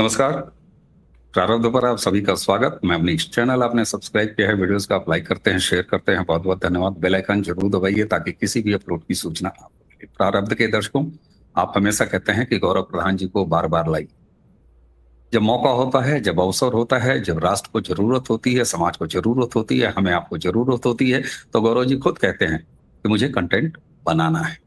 नमस्कार। प्रारब्ध पर आप सभी का स्वागत। मैं अवनीश। चैनल आपने सब्सक्राइब किया है, वीडियोस को आप लाइक करते हैं, शेयर करते हैं, बहुत बहुत धन्यवाद। बेल आइकन जरूर दबाइए ताकि किसी भी अपलोड की सूचना आपको मिले। प्रारब्ध के दर्शकों, आप हमेशा कहते हैं कि गौरव प्रधान जी को बार बार लाइए। जब मौका होता है, जब अवसर होता है, जब राष्ट्र को जरूरत होती है, समाज को जरूरत होती है, हमें आपको जरूरत होती है, तो गौरव जी खुद कहते हैं कि मुझे कंटेंट बनाना है।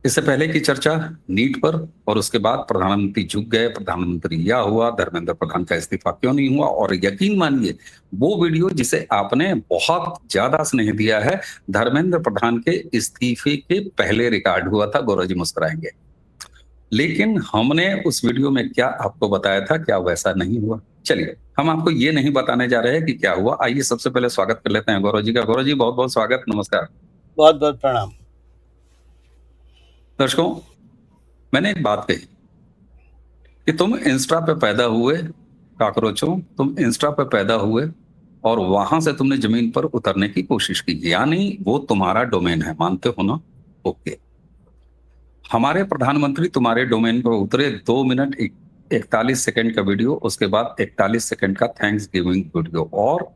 इससे पहले की चर्चा नीट पर, और उसके बाद प्रधानमंत्री झुक गए, प्रधानमंत्री यह हुआ, धर्मेंद्र प्रधान का इस्तीफा क्यों नहीं हुआ, और यकीन मानिए वो वीडियो जिसे आपने बहुत ज्यादा स्नेह दिया है, धर्मेंद्र प्रधान के इस्तीफे के पहले रिकॉर्ड हुआ था। गौरव जी मुस्कुराएंगे। लेकिन हमने उस वीडियो में क्या आपको बताया था, क्या वैसा नहीं हुआ? चलिए, हम आपको ये नहीं बताने जा रहे हैं कि क्या हुआ। आइए सबसे पहले स्वागत कर लेते हैं गौरव जी का। गौरव जी बहुत बहुत स्वागत, नमस्कार। बहुत बहुत प्रणाम। दर्शकों, मैंने एक बात कही कि तुम इंस्टा पे पैदा हुए, काकरोचों, तुम इंस्टा पे पैदा हुए और वहां से तुमने जमीन पर उतरने की कोशिश की, यानी वो तुम्हारा डोमेन है, मानते हो ना? ओके। हमारे प्रधानमंत्री तुम्हारे डोमेन पर उतरे, 2 मिनट 41 सेकंड का वीडियो, उसके बाद 41 सेकंड का थैंक्स गिविंग वीडियो, और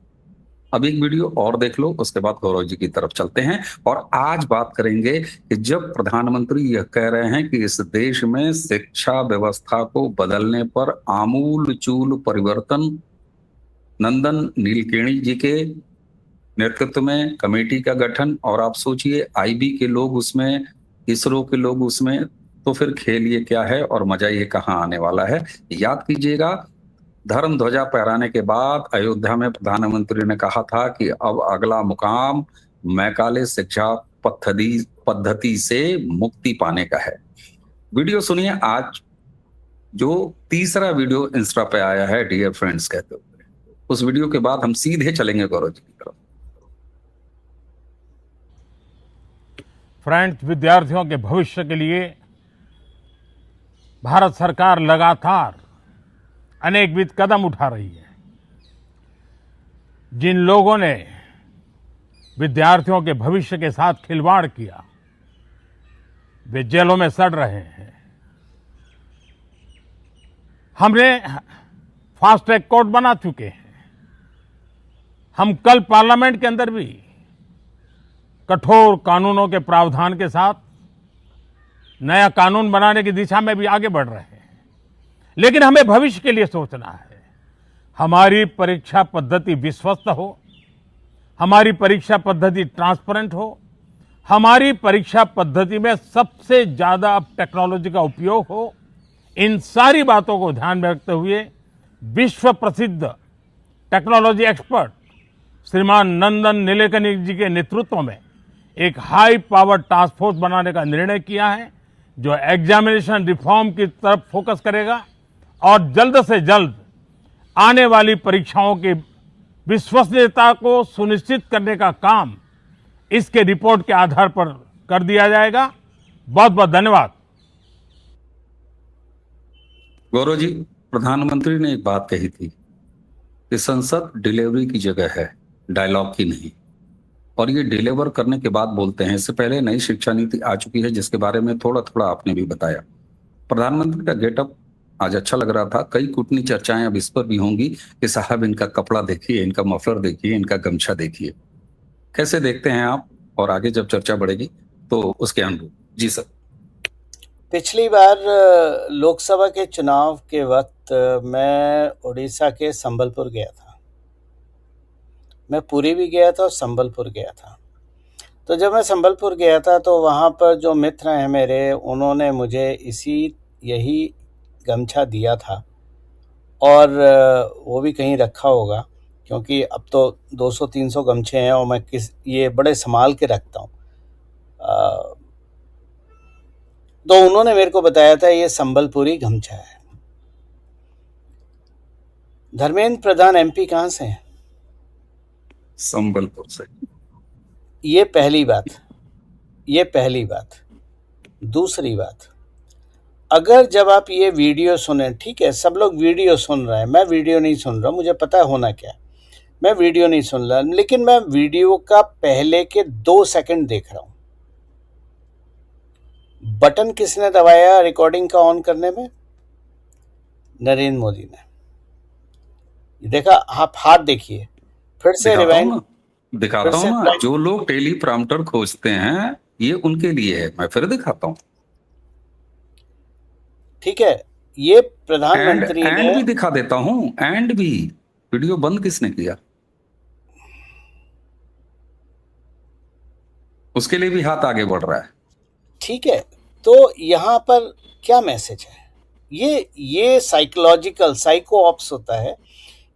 अब एक वीडियो और देख लो, उसके बाद गौरव जी की तरफ चलते हैं। और आज बात करेंगे कि जब प्रधानमंत्री यह कह रहे हैं कि इस देश में शिक्षा व्यवस्था को बदलने पर आमूल चूल परिवर्तन, नंदन नीलकेणी जी के नेतृत्व में कमेटी का गठन, और आप सोचिए आईबी के लोग उसमें, इसरो के लोग उसमें, तो फिर खेल ये क्या है और मजा ये कहाँ आने वाला है? याद कीजिएगा, धर्म ध्वजा फहराने के बाद अयोध्या में प्रधानमंत्री ने कहा था कि अब अगला मुकाम मैकाले शिक्षा पद्धति से मुक्ति पाने का है। वीडियो सुनिए। आज जो तीसरा वीडियो इंस्टा पे आया है, डियर फ्रेंड्स कहते हुए, उस वीडियो के बाद हम सीधे चलेंगे गौरव जी की तरफ। फ्रेंड्स, विद्यार्थियों के भविष्य के लिए भारत सरकार लगातार अनेकविध कदम उठा रही है। जिन लोगों ने विद्यार्थियों के भविष्य के साथ खिलवाड़ किया, वे जेलों में सड़ रहे हैं। हमने फास्ट ट्रैक कोर्ट बना चुके हैं। हम कल पार्लियामेंट के अंदर भी कठोर कानूनों के प्रावधान के साथ नया कानून बनाने की दिशा में भी आगे बढ़ रहे हैं। लेकिन हमें भविष्य के लिए सोचना है। हमारी परीक्षा पद्धति विश्वस्त हो, हमारी परीक्षा पद्धति ट्रांसपेरेंट हो, हमारी परीक्षा पद्धति में सबसे ज्यादा अब टेक्नोलॉजी का उपयोग हो। इन सारी बातों को ध्यान में रखते हुए विश्व प्रसिद्ध टेक्नोलॉजी एक्सपर्ट श्रीमान नंदन नीलेकनी जी के नेतृत्व में एक हाई पावर टास्क फोर्स बनाने का निर्णय किया है, जो एग्जामिनेशन रिफॉर्म की तरफ फोकस करेगा और जल्द से जल्द आने वाली परीक्षाओं की विश्वसनीयता को सुनिश्चित करने का काम इसके रिपोर्ट के आधार पर कर दिया जाएगा। बहुत बहुत धन्यवाद। गौरव जी, प्रधानमंत्री ने एक बात कही थी कि संसद डिलीवरी की जगह है, डायलॉग की नहीं, और ये डिलीवर करने के बाद बोलते हैं। इससे पहले नई शिक्षा नीति आ चुकी है, जिसके बारे में थोड़ा थोड़ा आपने भी बताया। प्रधानमंत्री का गेटअप आज अच्छा लग रहा था। कई कूटनी चर्चाएं अब इस पर भी होंगी कि साहब इनका कपड़ा देखिए, इनका मफलर देखिए, इनका गमछा देखिए। कैसे देखते हैं आप, और आगे जब चर्चा बढ़ेगी तो उसके अनुरूप? जी सर। पिछली बार लोकसभा के चुनाव के वक्त मैं उड़ीसा के संबलपुर गया था। मैं पुरी भी गया था और संबलपुर गया था। तो जब मैं संबलपुर गया था तो वहाँ पर जो मित्र हैं मेरे, उन्होंने मुझे यही गमछा दिया था, और वो भी कहीं रखा होगा, क्योंकि अब तो 200-300 गमछे हैं और मैं ये बड़े संभाल के रखता हूँ। तो उन्होंने मेरे को बताया था ये संबलपुरी गमछा है। धर्मेंद्र प्रधान एमपी कहाँ से हैं? संबलपुर से। ये पहली बात। दूसरी बात, अगर जब आप ये वीडियो सुने, ठीक है, सब लोग वीडियो सुन रहे हैं, मैं वीडियो नहीं सुन रहा, मुझे पता है होना क्या, मैं वीडियो नहीं सुन रहा, लेकिन मैं वीडियो का पहले के 2 सेकंड देख रहा हूँ। बटन किसने दबाया रिकॉर्डिंग का ऑन करने में? नरेंद्र मोदी ने। ये देखा, आप हाथ देखिए, फिर से दिखाता हूँ रिवाइंड, ना, फिर दिखाता से हूँ ना, रिवाइंड। जो लोग टेली प्रॉम्प्टर खोजते हैं ये उनके लिए है, मैं फिर दिखाता हूँ। ठीक है, ये एंड प्रधानमंत्री एंड ने, भी दिखा देता हूँ, एंड भी। वीडियो बंद किसने किया? उसके लिए भी हाथ आगे बढ़ रहा है। ठीक है, तो यहाँ पर क्या मैसेज है? ये साइकोलॉजिकल साइको ऑप्स होता है।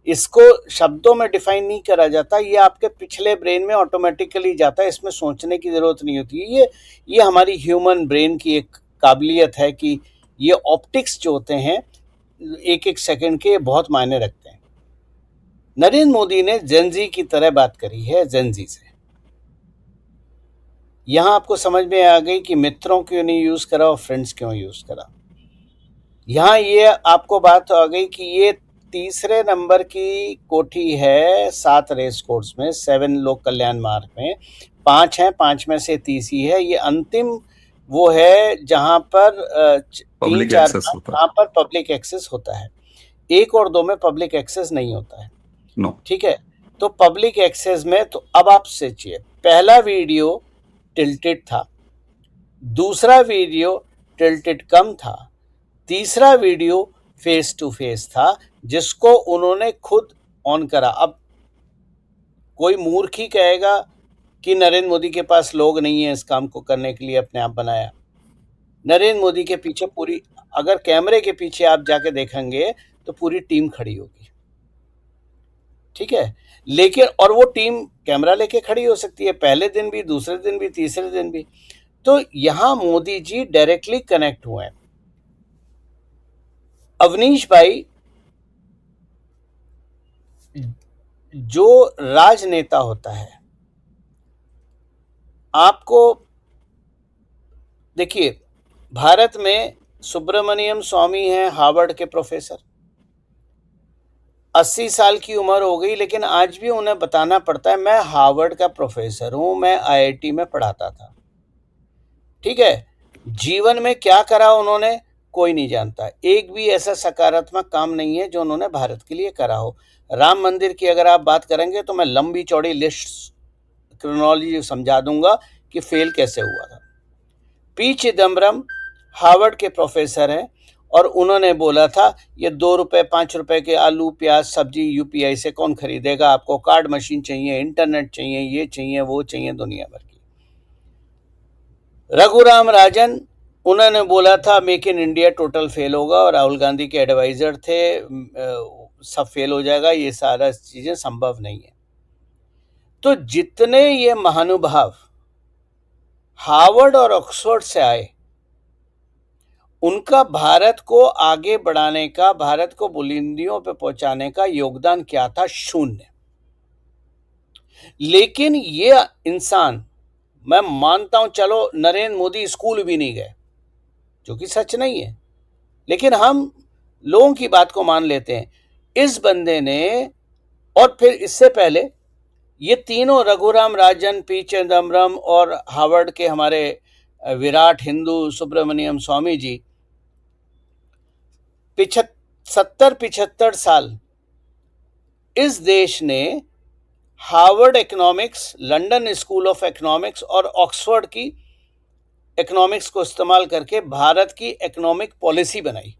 इसको शब्दों में डिफाइन नहीं करा जाता, ये आपके पिछले ब्रेन में ऑटोमेटिकली जाता है, इसमें सोचने की जरूरत नहीं होती। ये हमारी ह्यूमन ब्रेन की एक काबिलियत है कि ये ऑप्टिक्स जो होते हैं एक एक सेकंड के, बहुत मायने रखते हैं। नरेंद्र मोदी ने जेनजी की तरह बात करी है, जेनजी से। यहां आपको समझ में आ गई कि मित्रों क्यों नहीं यूज करा और फ्रेंड्स क्यों यूज करा। यहाँ ये आपको बात आ गई कि ये तीसरे नंबर की कोठी है 7 रेस कोर्स में, 7 लोक कल्याण मार्ग में, 5 हैं, 5 में से तीसरी है। ये अंतिम वो है जहां पर 3, पब्लिक 4, एक्सेस 5 होता जहां पर पब्लिक एक्सेस होता है। 1 और 2 में पब्लिक एक्सेस नहीं होता है। है। नो, ठीक है, तो पब्लिक एक्सेस में तो अब आप सोचिए, पहला वीडियो टिल्टेड था, दूसरा वीडियो टिल्टेड कम था, तीसरा वीडियो फेस टू फेस था, जिसको उन्होंने खुद ऑन करा। अब कोई मूर्ख ही कहेगा कि नरेंद्र मोदी के पास लोग नहीं है इस काम को करने के लिए, अपने आप बनाया। नरेंद्र मोदी के पीछे पूरी, अगर कैमरे के पीछे आप जाके देखेंगे तो पूरी टीम खड़ी होगी। ठीक है, लेकिन और वो टीम कैमरा लेके खड़ी हो सकती है, पहले दिन भी, दूसरे दिन भी, तीसरे दिन भी। तो यहां मोदी जी डायरेक्टली कनेक्ट हुए हैं। अवनीश भाई जो राजनेता होता है, आपको देखिए, भारत में सुब्रमण्यम स्वामी हैं हार्वर्ड के प्रोफेसर, 80 साल की उम्र हो गई, लेकिन आज भी उन्हें बताना पड़ता है मैं हार्वर्ड का प्रोफेसर हूं, मैं आईआईटी में पढ़ाता था। ठीक है, जीवन में क्या करा उन्होंने कोई नहीं जानता। एक भी ऐसा सकारात्मक काम नहीं है जो उन्होंने भारत के लिए करा हो। राम मंदिर की अगर आप बात करेंगे तो मैं लंबी चौड़ी लिस्ट, क्रोनोलॉजी समझा दूंगा कि फेल कैसे हुआ था। पी चिदम्बरम हार्वर्ड के प्रोफेसर हैं और उन्होंने बोला था ये 2 रुपए 5 रुपए के आलू प्याज सब्जी यूपीआई से कौन खरीदेगा, आपको कार्ड मशीन चाहिए, इंटरनेट चाहिए, ये चाहिए, वो चाहिए, दुनिया भर की। रघुराम राजन, उन्होंने बोला था make in India total fail होगा, और राहुल गांधी के एडवाइजर थे, सब फेल हो जाएगा, ये सारा चीजें संभव नहीं है। तो जितने ये महानुभाव हार्वर्ड और ऑक्सफोर्ड से आए, उनका भारत को आगे बढ़ाने का, भारत को बुलंदियों पे पहुंचाने का योगदान क्या था? शून्य। लेकिन ये इंसान, मैं मानता हूं, चलो नरेंद्र मोदी स्कूल भी नहीं गए, जो कि सच नहीं है, लेकिन हम लोगों की बात को मान लेते हैं। इस बंदे ने, और फिर इससे पहले ये तीनों, रघुराम राजन, पी चिदम्बरम और हार्वर्ड के हमारे विराट हिंदू सुब्रमण्यम स्वामी जी, 70-75 साल इस देश ने Harvard economics, London school of economics और ऑक्सफोर्ड की इकोनॉमिक्स को इस्तेमाल करके भारत की इकोनॉमिक पॉलिसी बनाई।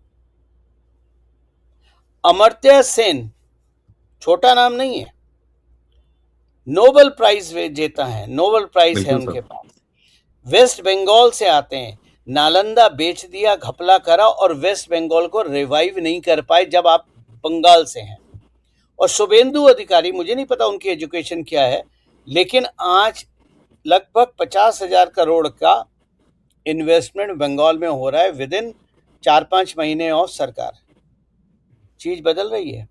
अमर्त्य सेन छोटा नाम नहीं है, नोबेल प्राइज विजेता है, नोबेल प्राइज है बिल्कुल उनके सर। पास। वेस्ट बंगाल से आते हैं, नालंदा बेच दिया, घपला करा, और वेस्ट बंगाल को रिवाइव नहीं कर पाए जब आप बंगाल से हैं। और शुभेंदु अधिकारी, मुझे नहीं पता उनकी एजुकेशन क्या है, लेकिन आज लगभग 50,000 करोड़ का इन्वेस्टमेंट बंगाल में हो रहा है विद इन 4-5 महीने ऑफ सरकार। चीज बदल रही है।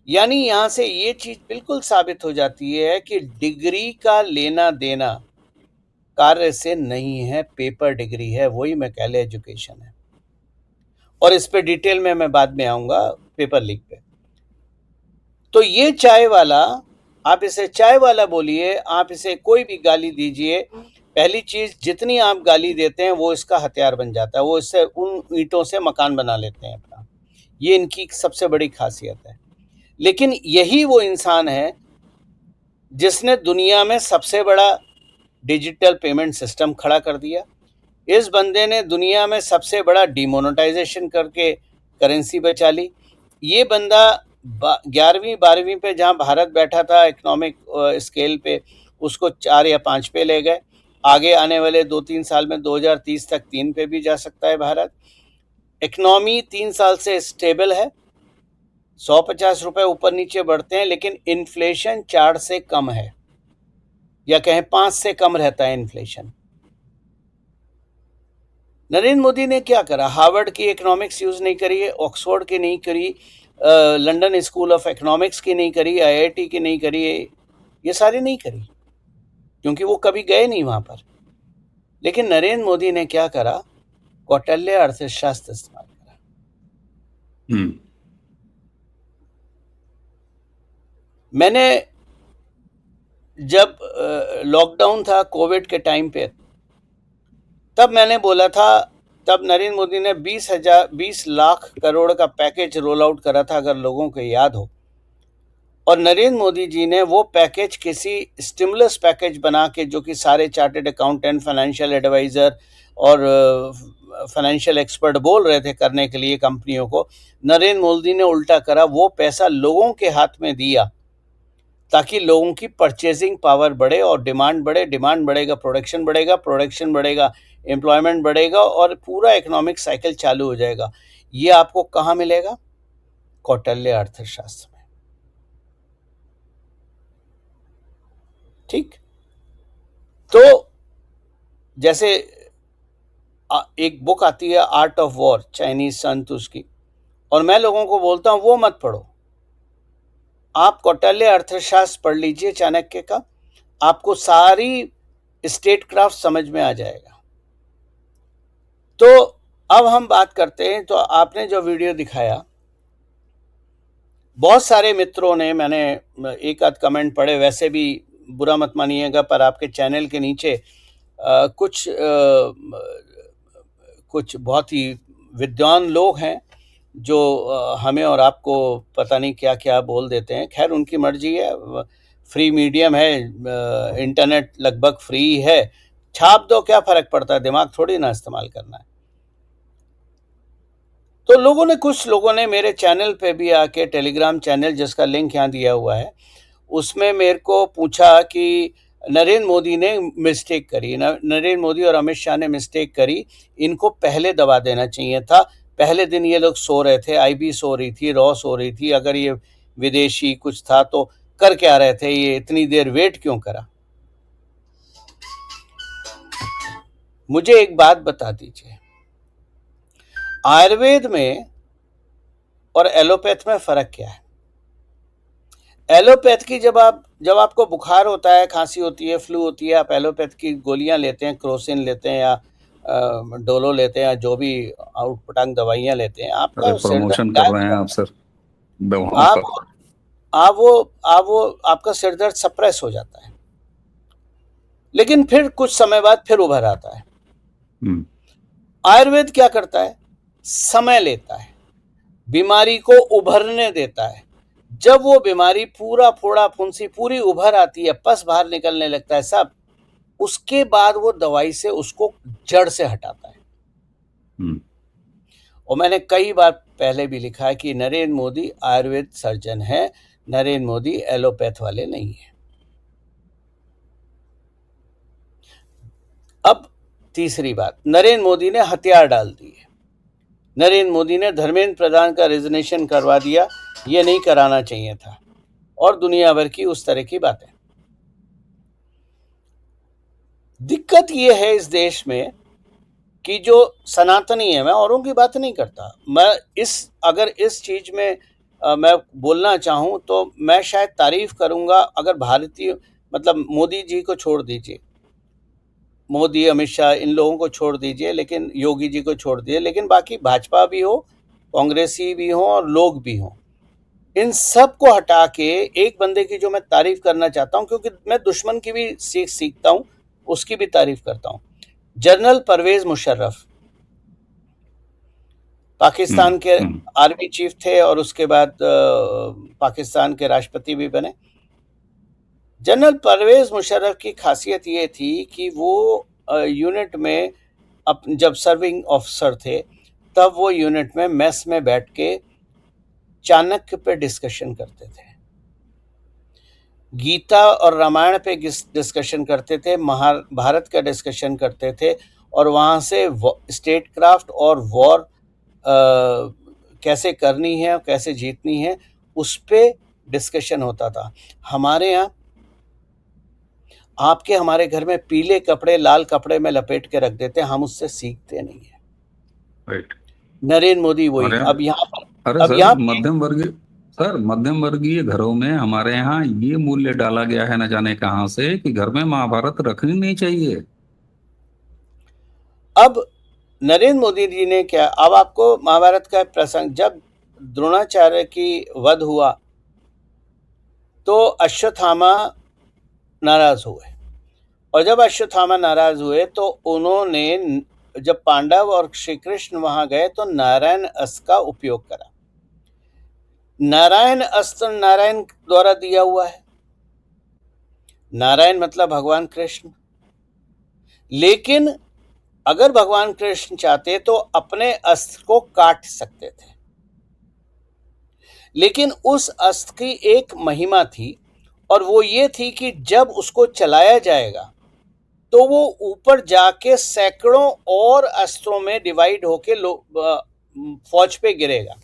यानी यहां से ये चीज बिल्कुल साबित हो जाती है कि डिग्री का लेना देना कार्य से नहीं है, पेपर डिग्री है, वही मैकेले एजुकेशन है। और इस पे डिटेल में मैं बाद में आऊंगा, पेपर लीक पे। तो ये चाय वाला, आप इसे चाय वाला बोलिए, आप इसे कोई भी गाली दीजिए, पहली चीज जितनी आप गाली देते हैं वो इसका हथियार बन जाता है, वो इससे, उन ईंटों से मकान बना लेते हैं अपना। ये इनकी सबसे बड़ी खासियत है। लेकिन यही वो इंसान है जिसने दुनिया में सबसे बड़ा डिजिटल पेमेंट सिस्टम खड़ा कर दिया। इस बंदे ने दुनिया में सबसे बड़ा डिमोनेटाइजेशन करके करेंसी बचा ली। ये बंदा 11वीं 12वीं पे जहां भारत बैठा था इकोनॉमिक स्केल पे, उसको 4 या 5 पे ले गए। आगे आने वाले 2-3 साल में 2030 तक 3 पे भी जा सकता है भारत। इकोनॉमी 3 साल से स्टेबल है, 150 रुपए ऊपर नीचे बढ़ते हैं, लेकिन इन्फ्लेशन 4 से कम है, या कहें 5 से कम रहता है इन्फ्लेशन। नरेंद्र मोदी ने क्या करा? हार्वर्ड की इकोनॉमिक्स यूज नहीं करी, ऑक्सफोर्ड की नहीं करी, लंदन स्कूल ऑफ इकोनॉमिक्स की नहीं करी, आईआईटी की नहीं करी, ये सारी नहीं करी, क्योंकि वो कभी गए नहीं वहां पर। लेकिन नरेंद्र मोदी ने क्या करा? कौटिल्य अर्थशास्त्र इस्तेमाल करा। मैंने जब लॉकडाउन था कोविड के टाइम पे, तब मैंने बोला था, तब नरेंद्र मोदी ने 20 लाख करोड़ का पैकेज रोल आउट करा था, अगर लोगों को याद हो। और नरेंद्र मोदी जी ने वो पैकेज किसी स्टिमुलस पैकेज बना के, जो कि सारे चार्टर्ड अकाउंटेंट, फाइनेंशियल एडवाइजर और फाइनेंशियल एक्सपर्ट बोल रहे थे करने के लिए कंपनियों को, नरेंद्र मोदी ने उल्टा करा। वो पैसा लोगों के हाथ में दिया ताकि लोगों की परचेजिंग पावर बढ़े और डिमांड बढ़े। डिमांड बढ़ेगा, प्रोडक्शन बढ़ेगा, प्रोडक्शन बढ़ेगा, एम्प्लॉयमेंट बढ़ेगा और पूरा इकोनॉमिक साइकिल चालू हो जाएगा। ये आपको कहाँ मिलेगा? कौटिल्य अर्थशास्त्र में। ठीक? तो जैसे एक बुक आती है आर्ट ऑफ वॉर, चाइनीज संत उसकी, और मैं लोगों को बोलता हूं वो मत पढ़ो, आप कौटिल्य अर्थशास्त्र पढ़ लीजिए चाणक्य का, आपको सारी स्टेट क्राफ्ट समझ में आ जाएगा। तो अब हम बात करते हैं। तो आपने जो वीडियो दिखाया, बहुत सारे मित्रों ने, मैंने एक आध कमेंट पढ़े, वैसे भी बुरा मत मानिएगा, पर आपके चैनल के नीचे कुछ बहुत ही विद्वान लोग हैं जो हमें और आपको पता नहीं क्या क्या बोल देते हैं। खैर, उनकी मर्जी है, फ्री मीडियम है, इंटरनेट लगभग फ्री है, छाप दो, क्या फर्क पड़ता है, दिमाग थोड़ी ना इस्तेमाल करना है। तो कुछ लोगों ने मेरे चैनल पे भी आके, टेलीग्राम चैनल जिसका लिंक यहाँ दिया हुआ है, उसमें मेरे को पूछा कि नरेंद्र मोदी ने मिस्टेक करी, नरेंद्र मोदी और अमित शाह ने मिस्टेक करी, इनको पहले दबा देना चाहिए था। पहले दिन ये लोग सो रहे थे, आईबी सो रही थी, रॉ सो रही थी, अगर ये विदेशी कुछ था तो कर क्या रहे थे, ये इतनी देर वेट क्यों करा? मुझे एक बात बता दीजिए, आयुर्वेद में और एलोपैथ में फर्क क्या है? एलोपैथ की जब आपको बुखार होता है, खांसी होती है, फ्लू होती है, आप एलोपैथ की गोलियां लेते हैं, क्रोसिन लेते हैं या डोलो लेते हैं, या जो भी आउटपटांग दवाइयां लेते हैं, आपका प्रमोशन कर रहे हैं आप सर, आपका सिर दर्द सप्रेस हो जाता है, लेकिन फिर कुछ समय बाद फिर उभर आता है। आयुर्वेद क्या करता है? समय लेता है, बीमारी को उभरने देता है। जब वो बीमारी पूरा फोड़ा फुंसी पूरी उभर आती है, पस बाहर निकलने लगता है सब, उसके बाद वो दवाई से उसको जड़ से हटाता है। और मैंने कई बार पहले भी लिखा है कि नरेंद्र मोदी आयुर्वेद सर्जन है, नरेंद्र मोदी एलोपैथ वाले नहीं है। अब तीसरी बात, नरेंद्र मोदी ने हथियार डाल दिए। नरेंद्र मोदी ने धर्मेंद्र प्रधान का रेजिग्नेशन करवा दिया, ये नहीं कराना चाहिए था, और दुनिया भर की उस तरह की बातें। दिक्कत ये है इस देश में कि जो सनातनी है, मैं औरों की बात नहीं करता, मैं अगर इस चीज में मैं बोलना चाहूं तो मैं शायद तारीफ करूंगा, अगर भारतीय, मतलब मोदी जी को छोड़ दीजिए, मोदी, अमित शाह, इन लोगों को छोड़ दीजिए, लेकिन योगी जी को छोड़ दीजिए, लेकिन बाकी भाजपा भी हो, कांग्रेसी भी हो और लोग भी हो, इन सब को हटा के एक बंदे की जो मैं तारीफ करना चाहता हूं, क्योंकि मैं दुश्मन की भी सीखता हूं, उसकी भी तारीफ करता हूं, जनरल परवेज मुशर्रफ। पाकिस्तान के हम्म, आर्मी चीफ थे और उसके बाद पाकिस्तान के राष्ट्रपति भी बने। जनरल परवेज मुशर्रफ की खासियत ये थी कि वो यूनिट में जब सर्विंग ऑफिसर थे तब वो यूनिट में मेस में बैठ के चाणक्य पे डिस्कशन करते थे, गीता और रामायण पे डिस्कशन करते थे, महाभारत का डिस्कशन करते थे, और वहाँ से स्टेट क्राफ्ट और वॉर कैसे करनी है और कैसे जीतनी है उस पे डिस्कशन होता था। हमारे यहाँ आपके हमारे घर में पीले कपड़े लाल कपड़े में लपेट के रख देते हैं, हम उससे सीखते नहीं है। राइट। नरेंद्र मोदी वही। अरे अब यहाँ पर अरे अब सर, यहाँ मध्यम वर्गीय घरों में हमारे यहाँ ये मूल्य डाला गया है न जाने कहाँ से कि घर में महाभारत रखनी नहीं चाहिए। अब नरेंद्र मोदी जी ने क्या, अब आपको महाभारत का प्रसंग, जब द्रोणाचार्य की वध हुआ तो अश्वत्थामा नाराज हुए, और जब अश्वत्थामा नाराज हुए तो उन्होंने, जब पांडव और श्री कृष्ण वहां गए तो नारायण अस्त्र का उपयोग करा। नारायण अस्त्र नारायण द्वारा दिया हुआ है, नारायण मतलब भगवान कृष्ण, लेकिन अगर भगवान कृष्ण चाहते तो अपने अस्त्र को काट सकते थे, लेकिन उस अस्त्र की एक महिमा थी, और वो ये थी कि जब उसको चलाया जाएगा तो वो ऊपर जाके सैकड़ों और अस्त्रों में डिवाइड होके फौज पे गिरेगा।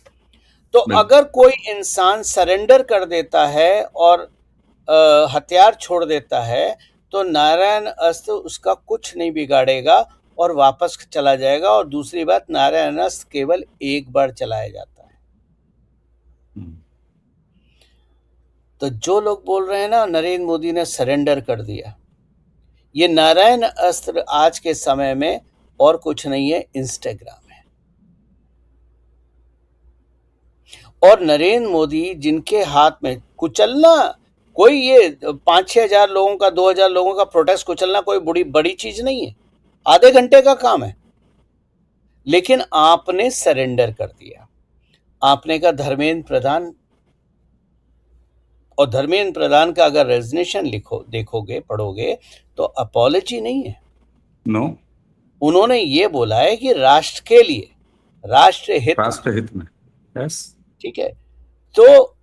तो अगर कोई इंसान सरेंडर कर देता है और हथियार छोड़ देता है तो नारायण अस्त्र उसका कुछ नहीं बिगाड़ेगा और वापस चला जाएगा। और दूसरी बात, नारायण अस्त्र केवल एक बार चलाया जाता है। तो जो लोग बोल रहे हैं ना नरेंद्र मोदी ने सरेंडर कर दिया, ये नारायण अस्त्र आज के समय में और कुछ नहीं है, इंस्टाग्राम है। और नरेंद्र मोदी जिनके हाथ में कुचलना, कोई ये 5-6 हजार लोगों का 2,000 लोगों का प्रोटेस्ट कुचलना कोई बड़ी चीज नहीं है, आधे घंटे का काम है। लेकिन आपने सरेंडर कर दिया। आपने कहा धर्मेंद्र प्रधान, और धर्मेंद्र प्रधान का अगर रेजिग्नेशन देखोगे पढ़ोगे तो अपॉलॉजी नहीं है। नो, उन्होंने ये बोला है कि राष्ट्र के लिए, राष्ट्रहित में। यस, ठीक है। तो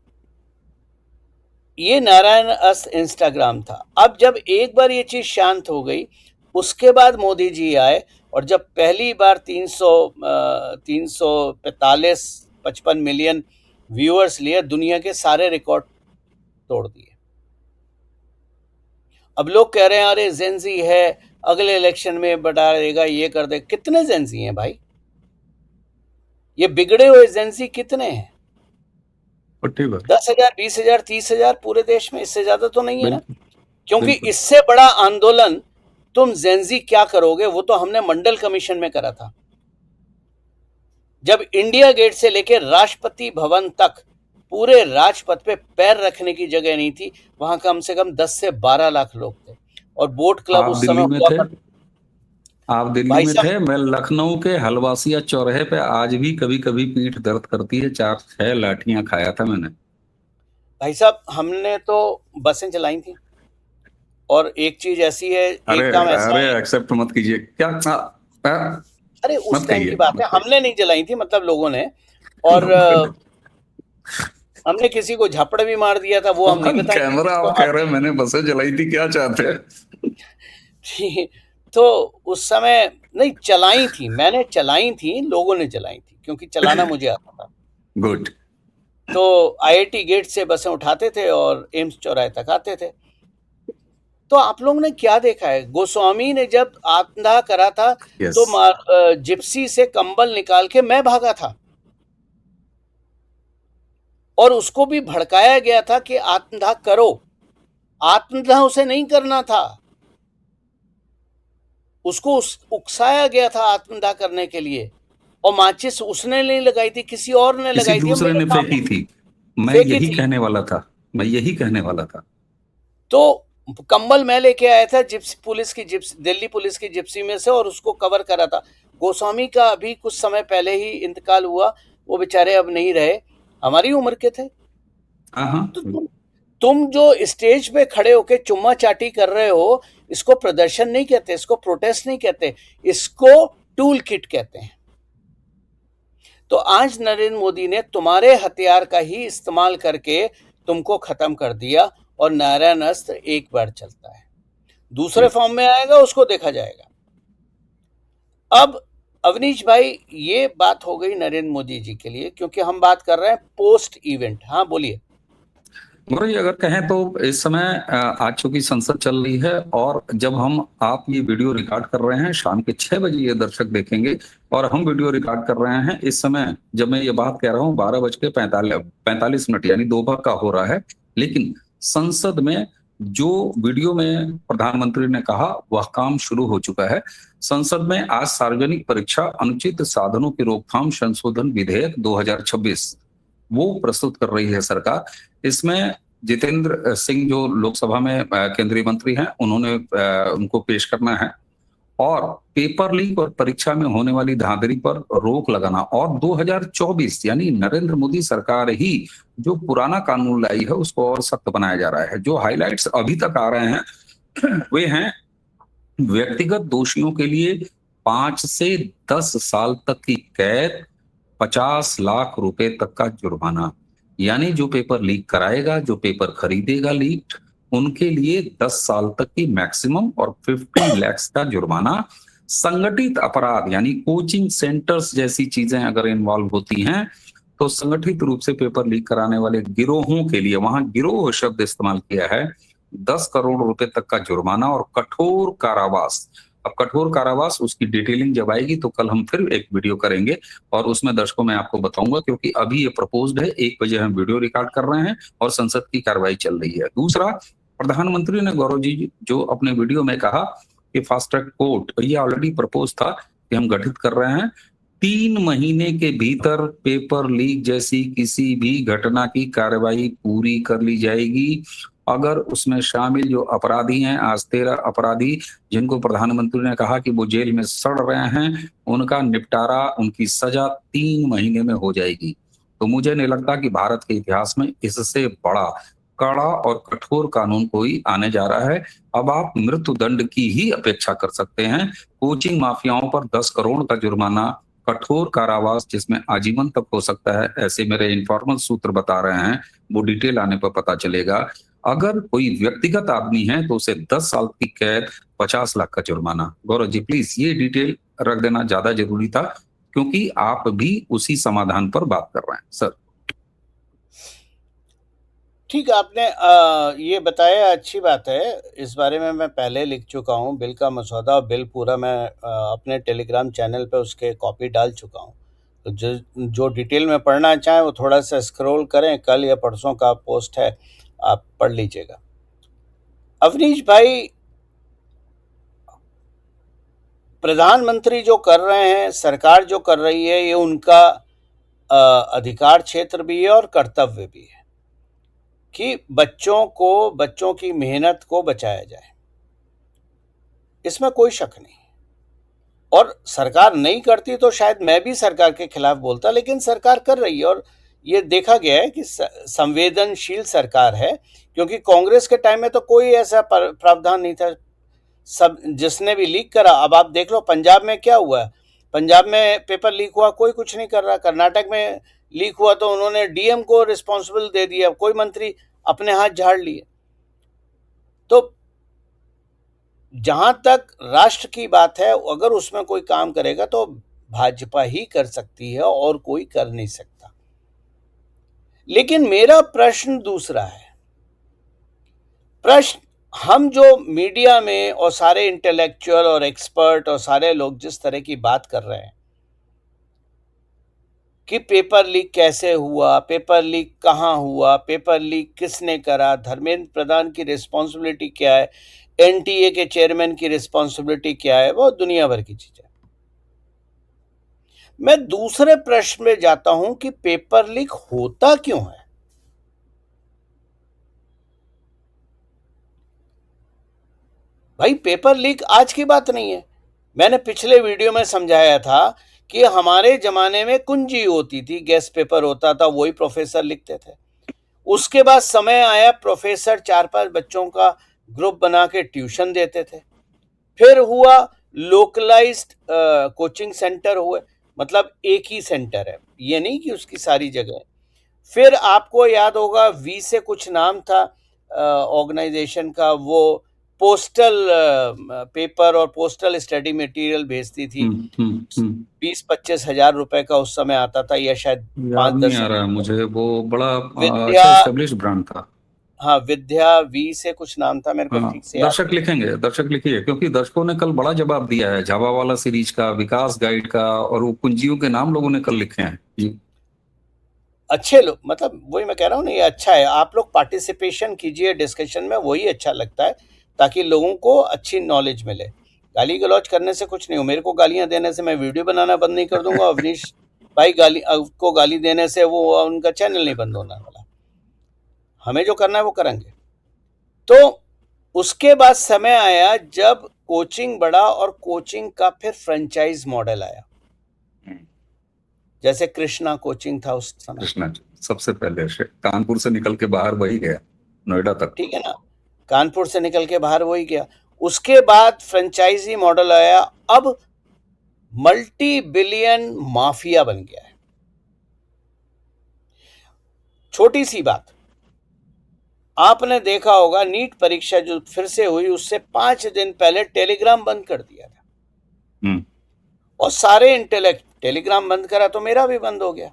ये नारायण अस्त्र इंस्टाग्राम था। अब जब एक बार ये चीज शांत हो गई, उसके बाद मोदी जी आए, और जब पहली बार 345 मिलियन व्यूअर्स लिए, दुनिया के सारे रिकॉर्ड तोड़ दिए। अब लोग कह रहे हैं अरे जेंजी है, अगले इलेक्शन में बढ़ा देगा, ये कर दे। कितने जेंजी हैं भाई? ये बिगड़े हुए जेंजी कितने हैं? 10,000, 20,000, 30,000 पूरे देश में, इससे ज्यादा तो नहीं है ना। क्योंकि इससे बड़ा आंदोलन तुम जेंजी क्या करोगे, वो तो हमने मंडल कमीशन में करा था। जब इंडिया गेट से लेकर राष्ट्रपति भवन तक पूरे राजपथ पे पैर रखने की जगह नहीं थी, वहां कम से कम 10 से 12 लाख लोग थे। और बोट क्लब उस समय आप दिल्ली में थे। मैं लखनऊ के हलवासिया चौराहे पे आज भी कभी कभी पीठ दर्द करती है, 4-6 लाठियां खाया था मैंने। भाई साहब, हमने तो बसें चलाई थी, और एक चीज ऐसी है, एक काम ऐसा है, एक्सेप्ट मत कीजिए क्या? अरे उस टाइम की बात है, हमने नहीं जलाई थी, मतलब लोगों ने, और हमने किसी को झपड़ भी मार दिया था, वो हम नहीं बताएंगे। कैमरा आप कह रहे हैं मैंने बसें जलाई थी, क्या चाहते हैं? तो उस समय नहीं चलाई थी, मैंने चलाई थी, लोगों ने चलाई थी, क्योंकि चलाना मुझे आता था। गुड। तो IIT गेट से बसें उठाते थे और एम्स चौराहे तक आते थे। तो आप लोगों ने क्या देखा है, गोस्वामी ने जब आत्मदाह करा था तो जिप्सी से कंबल निकाल के मैं भागा था, और उसको भी भड़काया गया था कि आत्मदाह करो। आत्मदाह उसे नहीं करना था, उसको उकसाया गया था आत्मदाह करने के लिए, और माचिस उसने नहीं लगाई थी, किसी और ने लगाई थी, दूसरे ने फेंकी थी। मैं यही कहने वाला था। तो कंबल मैं लेके आया था दिल्ली पुलिस की जिप्सी में से, और उसको कवर करा था। गोस्वामी का अभी कुछ समय पहले ही इंतकाल हुआ, वो बेचारे अब नहीं रहे, हमारी उम्र के थे। हाँ हाँ तो तुम जो स्टेज पे खड़े होके चुम्मा चाटी कर रहे हो, इसको प्रदर्शन नहीं कहते, इसको प्रोटेस्ट नहीं कहते, इसको टूल किट कहते हैं। तो आज नरेंद्र मोदी ने तुम्हारे हथियार का ही इस्तेमाल करके तुमको खत्म कर दिया, और नारायण अस्त्र एक बार चलता है, दूसरे फॉर्म में आएगा, उसको देखा जाएगा। अब अवनीश भाई, ये बात हो गई नरेंद्र मोदी जी के लिए, क्योंकि हम बात कर रहे हैं पोस्ट इवेंट। हाँ बोलिए। गौरव जी, अगर कहें तो इस समय आज चूंकि संसद चल रही है, और जब आप ये वीडियो रिकॉर्ड कर रहे हैं शाम के 6 बजे ये दर्शक देखेंगे, और हम वीडियो रिकॉर्ड कर रहे हैं इस समय जब मैं ये बात कह रहा हूँ 12:45 यानी दोपहर का हो रहा है। लेकिन संसद में जो वीडियो में प्रधानमंत्री ने कहा वह काम शुरू हो चुका है। संसद में आज सार्वजनिक परीक्षा अनुचित साधनों की रोकथाम संशोधन विधेयक 2026 वो प्रस्तुत कर रही है सरकार। इसमें जितेंद्र सिंह जो लोकसभा में केंद्रीय मंत्री हैं, उन्होंने उनको पेश करना है, और पेपर लीक और परीक्षा में होने वाली धांधली पर रोक लगाना, और 2024 यानी नरेंद्र मोदी सरकार ही जो पुराना कानून लाई है उसको और सख्त बनाया जा रहा है। जो हाइलाइट्स अभी तक आ रहे हैं वे हैं व्यक्तिगत दोषियों के लिए 5 से 10 साल तक की कैद, 50 लाख रुपए तक का जुर्माना। यानी जो पेपर लीक कराएगा, जो पेपर खरीदेगा लीक, उनके लिए 10 साल तक की मैक्सिमम और 50 लाख का जुर्माना। संगठित अपराध यानी कोचिंग सेंटर्स जैसी चीजें अगर इन्वॉल्व होती हैं तो संगठित रूप से पेपर लीक कराने वाले गिरोहों के लिए, वहां गिरोह शब्द इस्तेमाल किया है, 10 करोड़ रुपए तक का जुर्माना और कठोर कारावास। अब कठोर कारावास उसकी डिटेलिंग जब आएगी तो कल हम फिर एक वीडियो करेंगे, और उसमें दर्शकों में आपको बताऊंगा, क्योंकि अभी ये प्रपोज्ड है। 1 बजे हम वीडियो रिकॉर्ड कर रहे हैं और संसद की कार्रवाई चल रही है। दूसरा, प्रधानमंत्री ने गौरव जी जो अपने वीडियो में कहा कि फास्ट ट्रैक कोर्ट, ये ऑलरेडी प्रपोज था कि हम गठित कर रहे हैं। 3 महीने के भीतर पेपर लीक जैसी किसी भी घटना की कार्रवाई पूरी कर ली जाएगी। अगर उसमें शामिल जो अपराधी हैं, आज 13 अपराधी जिनको प्रधानमंत्री ने कहा कि वो जेल में सड़ रहे हैं, उनका निपटारा, उनकी सजा 3 महीने में हो जाएगी। तो मुझे नहीं लगता कि भारत के इतिहास में इससे बड़ा कड़ा और कठोर कानून कोई आने जा रहा है। अब आप मृत्यु दंड की ही अपेक्षा कर सकते हैं। कोचिंग माफियाओं पर 10 करोड़ का जुर्माना, कठोर कारावास जिसमें आजीवन तक हो सकता है, ऐसे मेरे इन्फॉर्मल सूत्र बता रहे हैं। वो डिटेल आने पर पता चलेगा। अगर कोई व्यक्तिगत आदमी है तो उसे 10 साल की कैद, 50 लाख का जुर्माना। गौरव जी प्लीज ये डिटेल रख देना ज्यादा जरूरी था, क्योंकि आप भी उसी समाधान पर बात कर रहे हैं सर। ठीक, आपने ये बताया, अच्छी बात है। इस बारे में मैं पहले लिख चुका हूँ, बिल का मसौदा, बिल पूरा मैं अपने टेलीग्राम चैनल पे उसके कॉपी डाल चुका हूँ। तो जो डिटेल में पढ़ना चाहें वो थोड़ा सा स्क्रॉल करें, कल या परसों का पोस्ट है, आप पढ़ लीजिएगा। अवनीश भाई, प्रधानमंत्री जो कर रहे हैं, सरकार जो कर रही है, ये उनका अधिकार क्षेत्र भी है और कर्तव्य भी है कि बच्चों की मेहनत को बचाया जाए, इसमें कोई शक नहीं। और सरकार नहीं करती तो शायद मैं भी सरकार के खिलाफ बोलता, लेकिन सरकार कर रही है, और ये देखा गया है कि संवेदनशील सरकार है, क्योंकि कांग्रेस के टाइम में तो कोई ऐसा प्रावधान नहीं था। सब जिसने भी लीक करा, अब आप देख लो पंजाब में क्या हुआ है। पंजाब में पेपर लीक हुआ, कोई कुछ नहीं कर रहा। कर्नाटक में लीक हुआ तो उन्होंने डीएम को रिस्पॉन्सिबल दे दिया, कोई मंत्री अपने हाथ झाड़ लिए। तो जहां तक राष्ट्र की बात है, अगर उसमें कोई काम करेगा तो भाजपा ही कर सकती है, और कोई कर नहीं सकता। लेकिन मेरा प्रश्न दूसरा है। प्रश्न, हम जो मीडिया में और सारे इंटेलेक्चुअल और एक्सपर्ट और सारे लोग जिस तरह की बात कर रहे हैं कि पेपर लीक कैसे हुआ, पेपर लीक कहाँ हुआ, पेपर लीक किसने करा, धर्मेंद्र प्रधान की रिस्पॉन्सिबिलिटी क्या है, एनटीए के चेयरमैन की रिस्पॉन्सिबिलिटी क्या है, वो दुनिया भर की चीजें। मैं दूसरे प्रश्न में जाता हूं कि पेपर लीक होता क्यों है। भाई पेपर लीक आज की बात नहीं है। मैंने पिछले वीडियो में समझाया था कि हमारे जमाने में कुंजी होती थी, गेस्ट पेपर होता था, वही प्रोफेसर लिखते थे। उसके बाद समय आया, प्रोफेसर 4-5 बच्चों का ग्रुप बना के ट्यूशन देते थे। फिर हुआ लोकलाइज्ड कोचिंग सेंटर हुए, मतलब एक ही सेंटर है, ये नहीं कि उसकी सारी जगह। फिर आपको याद होगा वी से कुछ नाम था ऑर्गेनाइजेशन का, वो पोस्टल पेपर और पोस्टल स्टडी मटेरियल भेजती थी। 20-25 हजार रुपए का उस समय आता था, या शायद याद नहीं 5-10 आ रहा है मुझे, वो बड़ा विद्या, अच्छा एस्टेब्लिश ब्रांड था। हाँ विद्या वी से कुछ नाम था, मेरे को हाँ, ठीक से याद दर्शक लिखेंगे, दर्शक लिखिए, क्योंकि दर्शकों ने कल बड़ा जवाब दिया है झाबा वाला सीरीज का, विकास गाइड का, और वो कुंजियों के नाम लोगों ने कल लिखे हैं जी। अच्छे लोग, मतलब वही मैं कह रहा हूँ ना, ये अच्छा है, आप लोग पार्टिसिपेशन कीजिए डिस्कशन में, वही अच्छा लगता है, ताकि लोगों को अच्छी नॉलेज मिले। गाली गलौज करने से कुछ नहीं हो, मेरे को गालियां देने से मैं वीडियो बनाना बंद नहीं कर दूंगा, अवनीश भाई को गाली देने से वो उनका चैनल नहीं बंद होने वाला। हमें जो करना है वो करेंगे। तो उसके बाद समय आया जब कोचिंग बढ़ा, और कोचिंग का फिर फ्रेंचाइज मॉडल आया, जैसे कृष्णा कोचिंग था उस समय, कृष्णा सबसे पहले से कानपुर से निकल के बाहर वही गया, नोएडा तक। ठीक है ना, कानपुर से निकल के बाहर वही गया। उसके बाद फ्रेंचाइजी मॉडल आया, अब मल्टी बिलियन माफिया बन गया है। छोटी सी बात, आपने देखा होगा नीट परीक्षा जो फिर से हुई, उससे 5 दिन पहले टेलीग्राम बंद कर दिया था, और सारे इंटेलेक्ट टेलीग्राम बंद करा, तो मेरा भी बंद हो गया,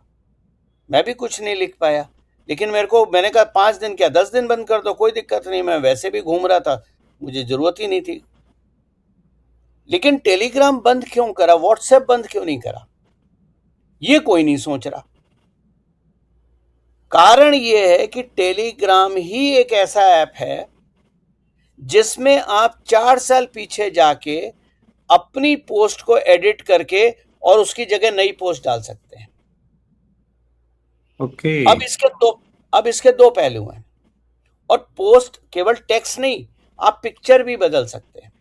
मैं भी कुछ नहीं लिख पाया। लेकिन मैंने कहा 5 दिन क्या 10 दिन बंद कर दो, कोई दिक्कत नहीं, मैं वैसे भी घूम रहा था, मुझे जरूरत ही नहीं थी। लेकिन टेलीग्राम बंद क्यों करा, व्हाट्सएप बंद क्यों नहीं करा, ये कोई नहीं सोच रहा। कारण ये है कि टेलीग्राम ही एक ऐसा ऐप है जिसमें आप 4 साल पीछे जाके अपनी पोस्ट को एडिट करके और उसकी जगह नई पोस्ट डाल सकते हैं। ओके। अब इसके दो पहलू हैं, और पोस्ट केवल टेक्स्ट नहीं, आप पिक्चर भी बदल सकते हैं।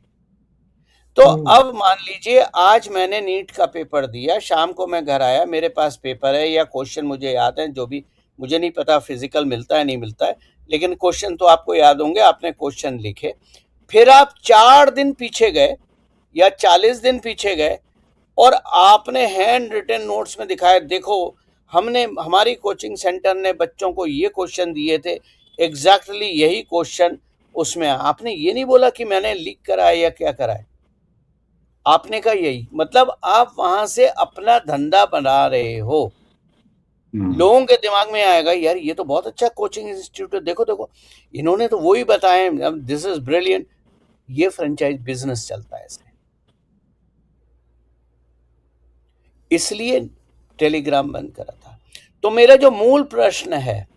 तो अब मान लीजिए आज मैंने नीट का पेपर दिया, शाम को मैं घर आया, मेरे पास पेपर है या क्वेश्चन मुझे याद है, जो भी, मुझे नहीं पता फिजिकल मिलता है नहीं मिलता है, लेकिन क्वेश्चन तो आपको याद होंगे, आपने क्वेश्चन लिखे। फिर आप 4 दिन पीछे गए या 40 दिन पीछे गए, और आपने हैंड रिटन नोट्स में दिखाया, देखो हमारी कोचिंग सेंटर ने बच्चों को ये क्वेश्चन दिए थे, एग्जैक्टली यही क्वेश्चन उसमें। आपने ये नहीं बोला कि मैंने लिख कराया या क्या कराया, आपने कहा यही, मतलब आप वहां से अपना धंधा बना रहे हो। लोगों के दिमाग में आएगा यार ये तो बहुत अच्छा कोचिंग इंस्टीट्यूट है, देखो देखो इन्होंने तो वही बताया, दिस इज ब्रिलियंट। ये फ्रेंचाइज बिजनेस चलता है इसमें, इसलिए टेलीग्राम बंद करा था। तो मेरा जो मूल प्रश्न है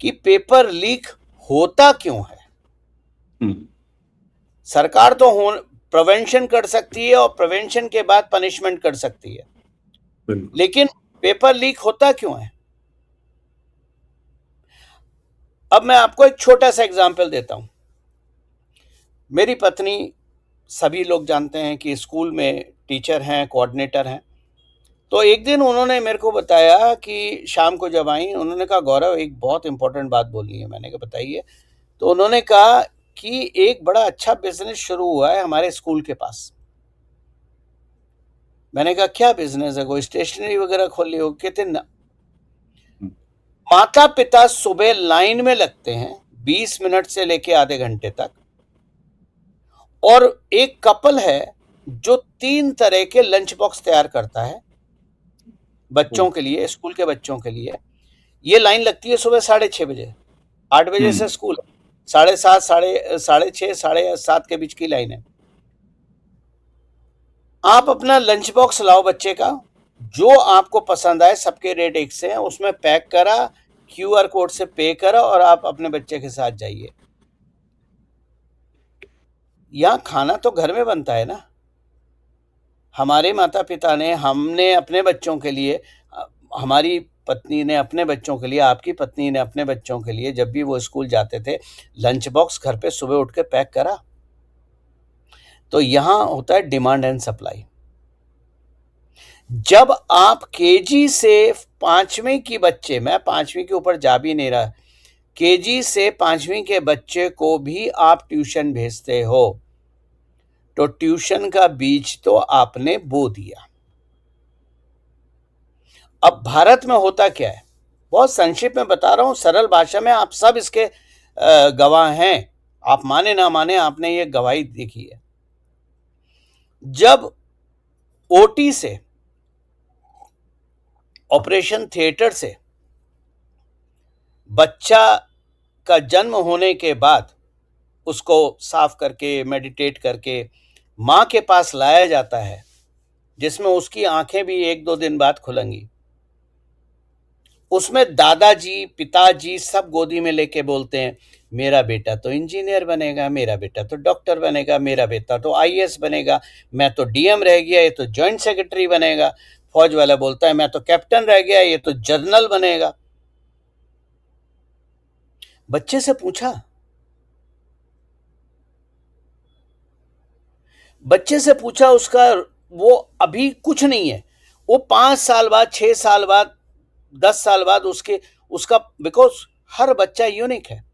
कि पेपर लीक होता क्यों है, सरकार तो प्रिवेंशन कर सकती है और प्रिवेंशन के बाद पनिशमेंट कर सकती है, लेकिन पेपर लीक होता क्यों है? अब मैं आपको एक छोटा सा एग्जांपल देता हूं। मेरी पत्नी, सभी लोग जानते हैं कि स्कूल में टीचर हैं, कोऑर्डिनेटर हैं। तो एक दिन उन्होंने मेरे को बताया कि शाम को जब आई, उन्होंने कहा गौरव एक बहुत इंपॉर्टेंट बात बोलनी है। मैंने कहा बताइए। तो उन्होंने कहा कि एक बड़ा अच्छा बिजनेस शुरू हुआ है हमारे स्कूल के पास। मैंने कहा क्या बिजनेस है, कोई स्टेशनरी वगैरह खोली हो? कहते ना, माता पिता सुबह लाइन में लगते हैं 20 मिनट से लेके आधे घंटे तक, और एक कपल है जो 3 तरह के लंच बॉक्स तैयार करता है बच्चों के लिए, स्कूल के बच्चों के लिए। ये लाइन लगती है सुबह 6:30 बजे, 8 बजे से स्कूल, 7:30, 6:30, 7:30 के बीच की लाइन है। आप अपना लंच बॉक्स लाओ बच्चे का, जो आपको पसंद आए, सबके रेट एक से हैं, उसमें पैक करा, QR कोड से पे करा, और आप अपने बच्चे के साथ जाइए। यहां खाना तो घर में बनता है ना, हमारे माता पिता ने, हमने अपने बच्चों के लिए, हमारी पत्नी ने अपने बच्चों के लिए, आपकी पत्नी ने अपने बच्चों के लिए, जब भी वो स्कूल जाते थे, लंच बॉक्स घर पे सुबह उठ के पैक करा। तो यहां होता है डिमांड एंड सप्लाई। जब आप केजी से 5वीं की बच्चे, मैं 5वीं के ऊपर जा भी नहीं रहा, केजी से 5वीं के बच्चे को भी आप ट्यूशन भेजते हो, तो ट्यूशन का बीज तो आपने बो दिया। अब भारत में होता क्या है, बहुत संक्षिप्त में बता रहा हूं, सरल भाषा में, आप सब इसके गवाह हैं, आप माने ना माने, आपने ये गवाही देखी है। जब ओटी से, ऑपरेशन थिएटर से, बच्चा का जन्म होने के बाद उसको साफ करके, मेडिटेट करके मां के पास लाया जाता है, जिसमें उसकी आंखें भी 1-2 दिन बाद खुलेंगी, उसमें दादाजी, पिताजी सब गोदी में लेके बोलते हैं, मेरा बेटा तो इंजीनियर बनेगा, मेरा बेटा तो डॉक्टर बनेगा, मेरा बेटा तो आईएएस बनेगा, मैं तो डीएम रह गया, ये तो जॉइंट सेक्रेटरी बनेगा। फौज वाला बोलता है, मैं तो कैप्टन रह गया, ये तो जनरल बनेगा। बच्चे से पूछा, उसका वो अभी कुछ नहीं है, वो 5 साल बाद, 6 साल बाद, 10 साल बाद उसका, बिकॉज हर बच्चा यूनिक है।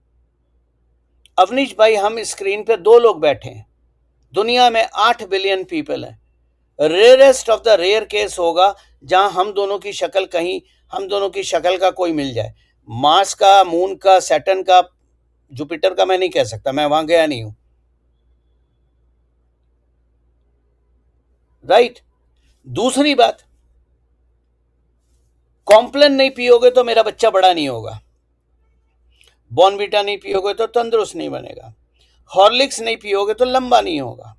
अवनीश भाई, हम स्क्रीन पे 2 लोग बैठे हैं, दुनिया में 8 बिलियन पीपल हैं। Rarest of the rare case होगा जहां हम दोनों की शक्ल का कोई मिल जाए। मार्स का, मून का, सैटर्न का, जुपिटर का मैं नहीं कह सकता, मैं वहां गया नहीं हूं, राइट। दूसरी बात, कॉम्प्लेन नहीं पियोगे तो मेरा बच्चा बड़ा नहीं होगा, बॉर्नवीटा नहीं पियोगे तो तंदुरुस्त नहीं बनेगा, हॉर्लिक्स नहीं पियोगे तो लंबा नहीं होगा।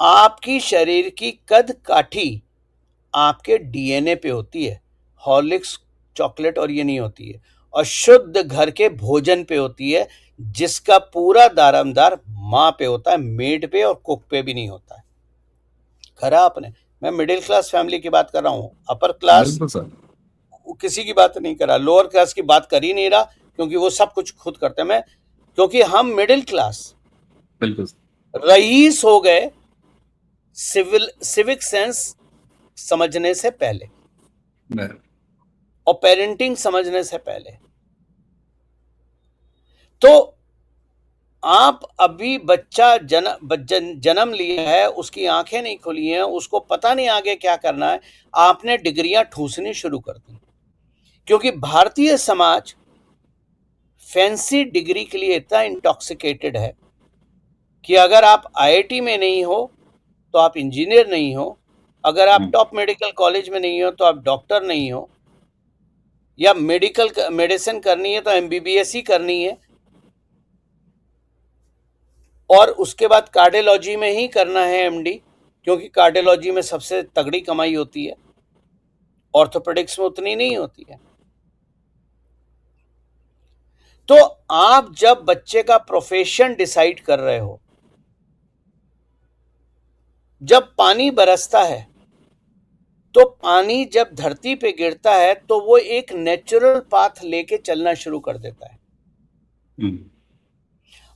आपकी शरीर की कद काठी आपके डीएनए पे होती है, हॉर्लिक्स, चॉकलेट और ये नहीं होती है। और शुद्ध घर के भोजन पे होती है, जिसका पूरा दारोमदार मां पे होता है, मेड पे और कुक पे भी नहीं होता है। खरा आपने, मैं मिडिल क्लास फैमिली की बात कर रहा हूं, अपर क्लास बिल्कुल सर। किसी की बात नहीं कर रहा, लोअर क्लास की बात कर ही नहीं रहा, क्योंकि वो सब कुछ खुद करते हैं। मैं, क्योंकि हम मिडिल क्लास, बिल्कुल रईस हो गए सिविक सेंस समझने से पहले मैं- और पेरेंटिंग समझने से पहले। तो आप अभी बच्चा जन्म लिया है, उसकी आंखें नहीं खुली हैं, उसको पता नहीं आगे क्या करना है, आपने डिग्रियां ठूसनी शुरू कर दी। क्योंकि भारतीय समाज फैंसी डिग्री के लिए इतना इंटॉक्सिकेटेड है कि अगर आप आईआईटी में नहीं हो तो आप इंजीनियर नहीं हो, अगर आप टॉप मेडिकल कॉलेज में नहीं हो तो आप डॉक्टर नहीं हो, या मेडिसिन करनी है तो एमबीबीएस ही करनी है, और उसके बाद कार्डियोलॉजी में ही करना है एमडी, क्योंकि कार्डियोलॉजी में सबसे तगड़ी कमाई होती है, ऑर्थोपेडिक्स में उतनी नहीं होती है। तो आप जब बच्चे का प्रोफेशन डिसाइड कर रहे हो, जब पानी बरसता है, तो पानी जब धरती पे गिरता है तो वो एक नेचुरल पाथ लेके चलना शुरू कर देता है।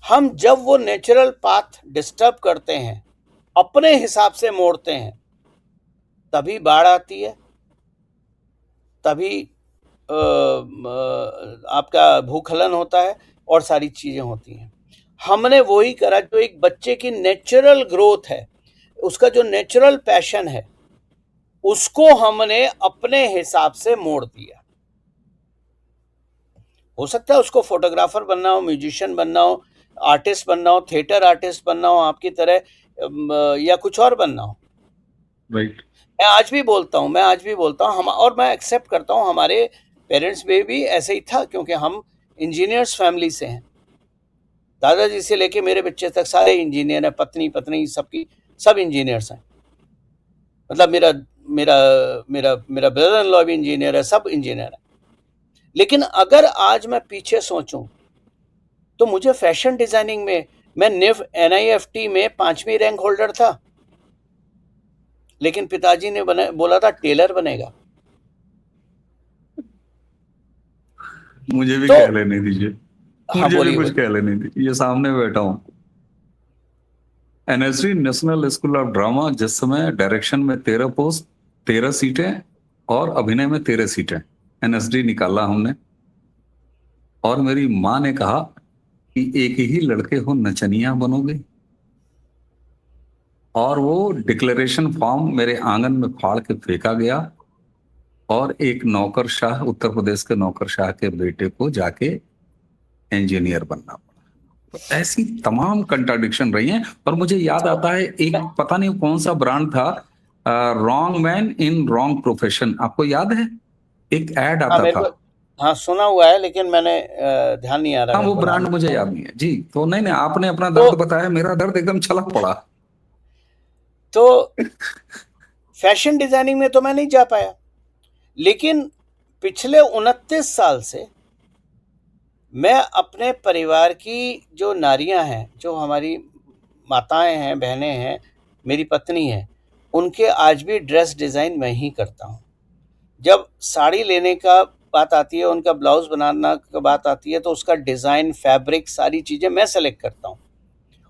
हम जब वो नेचुरल पाथ डिस्टर्ब करते हैं, अपने हिसाब से मोड़ते हैं, तभी बाढ़ आती है, तभी आपका भूस्खलन होता है और सारी चीजें होती हैं। हमने वही करा जो एक बच्चे की नेचुरल ग्रोथ है, उसका जो नेचुरल पैशन है, उसको हमने अपने हिसाब से मोड़ दिया। हो सकता है उसको फोटोग्राफर बनना हो, म्यूजिशियन बनना हो, आर्टिस्ट बनना हो, थिएटर आर्टिस्ट बनना हो आपकी तरह, या कुछ और बनना हो। राइट। मैं आज भी बोलता हूँ हम, और मैं एक्सेप्ट करता हूँ, हमारे पेरेंट्स में भी ऐसे ही था, क्योंकि हम इंजीनियर्स फैमिली से हैं। दादाजी से लेके मेरे बच्चे तक सारे इंजीनियर हैं, पत्नी सब इंजीनियर्स हैं। मतलब मेरा मेरा मेरा मेरा ब्रदर इन लॉ भी इंजीनियर है, सब इंजीनियर है। लेकिन अगर आज मैं पीछे सोचूं तो मुझे फैशन डिजाइनिंग में, मैं NIFT में 5वीं रैंक होल्डर था, लेकिन पिताजी ने बोला था टेलर बनेगा। मुझे भी तो कह लेने दीजिए, हाँ, मुझे भी बोलिए कुछ बोलिए। कह लेने दीजिए, ये सामने बैठा हूं। NSD national school of drama, जिस समय डायरेक्शन में 13 पोस्ट, 13 सीटें और अभिनय में 13 सीटें, एनएसडी निकाला हमने। और मेरी माँ ने कहा कि एक ही लड़के हो, नचनिया बनोगे। और वो डिक्लेरेशन फॉर्म मेरे आंगन में फाड़ के फेंका गया और एक नौकरशाह, उत्तर प्रदेश के नौकरशाह के बेटे को जाके इंजीनियर बनना पड़ा। तो ऐसी तमाम कंट्राडिक्शन रही हैं। और मुझे याद आता है एक पता नहीं कौन सा ब्रांड था, wrong man in wrong profession, आपको याद है? एक ऐड हाँ आता मेरे था। को, हाँ सुना हुआ है, लेकिन मैंने ध्यान नहीं आ रहा हाँ, मेरे वो को ब्रांड नाम। मुझे याद नहीं है जी। तो नहीं, आपने अपना तो दर्द बताया, मेरा दर्द एकदम छलक पड़ा। तो फैशन डिजाइनिंग में तो मैं नहीं जा पाया, लेकिन पिछले 29 साल से मैं अपने परिवार की जो नारियां हैं, जो हमारी माताएं हैं, बहनें हैं, मेरी पत्नी है, उनके आज भी ड्रेस डिज़ाइन मैं ही करता हूँ। जब साड़ी लेने का बात आती है, उनका ब्लाउज बनाना का बात आती है, तो उसका डिज़ाइन, फैब्रिक, सारी चीज़ें मैं सेलेक्ट करता हूँ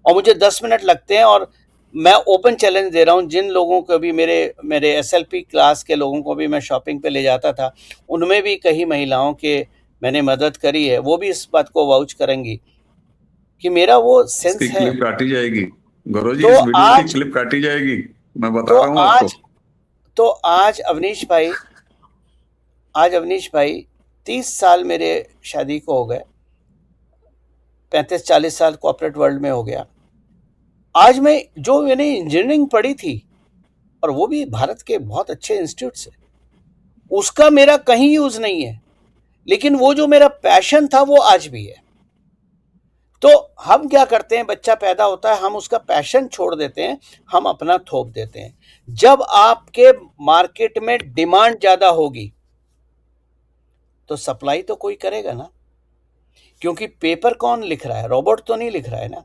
और मुझे 10 मिनट लगते हैं। और मैं ओपन चैलेंज दे रहा हूँ, जिन लोगों को भी मेरे एसएलपी क्लास के लोगों को भी मैं शॉपिंग पे ले जाता था, उनमें भी कई महिलाओं के मैंने मदद करी है, वो भी इस बात को वाउच करेंगी कि मेरा वो सेंस इसकी है। क्लिप काटी जाएगी गुरुजी, तो इस वीडियो की आज क्लिप काटी जाएगी, मैं बता तो रहा हूँ आज आपको। तो आज अवनीश भाई 30 साल मेरे शादी को हो गए, 35-40 साल कॉर्पोरेट वर्ल्ड में हो गया। आज मैं, जो मैंने इंजीनियरिंग पढ़ी थी, और वो भी भारत के बहुत अच्छे इंस्टीट्यूट से, उसका मेरा कहीं यूज नहीं है, लेकिन वो जो मेरा पैशन था वो आज भी है। तो हम क्या करते हैं, बच्चा पैदा होता है, हम उसका पैशन छोड़ देते हैं, हम अपना थोप देते हैं। जब आपके मार्केट में डिमांड ज्यादा होगी तो सप्लाई तो कोई करेगा ना, क्योंकि पेपर कौन लिख रहा है? रोबोट तो नहीं लिख रहा है ना।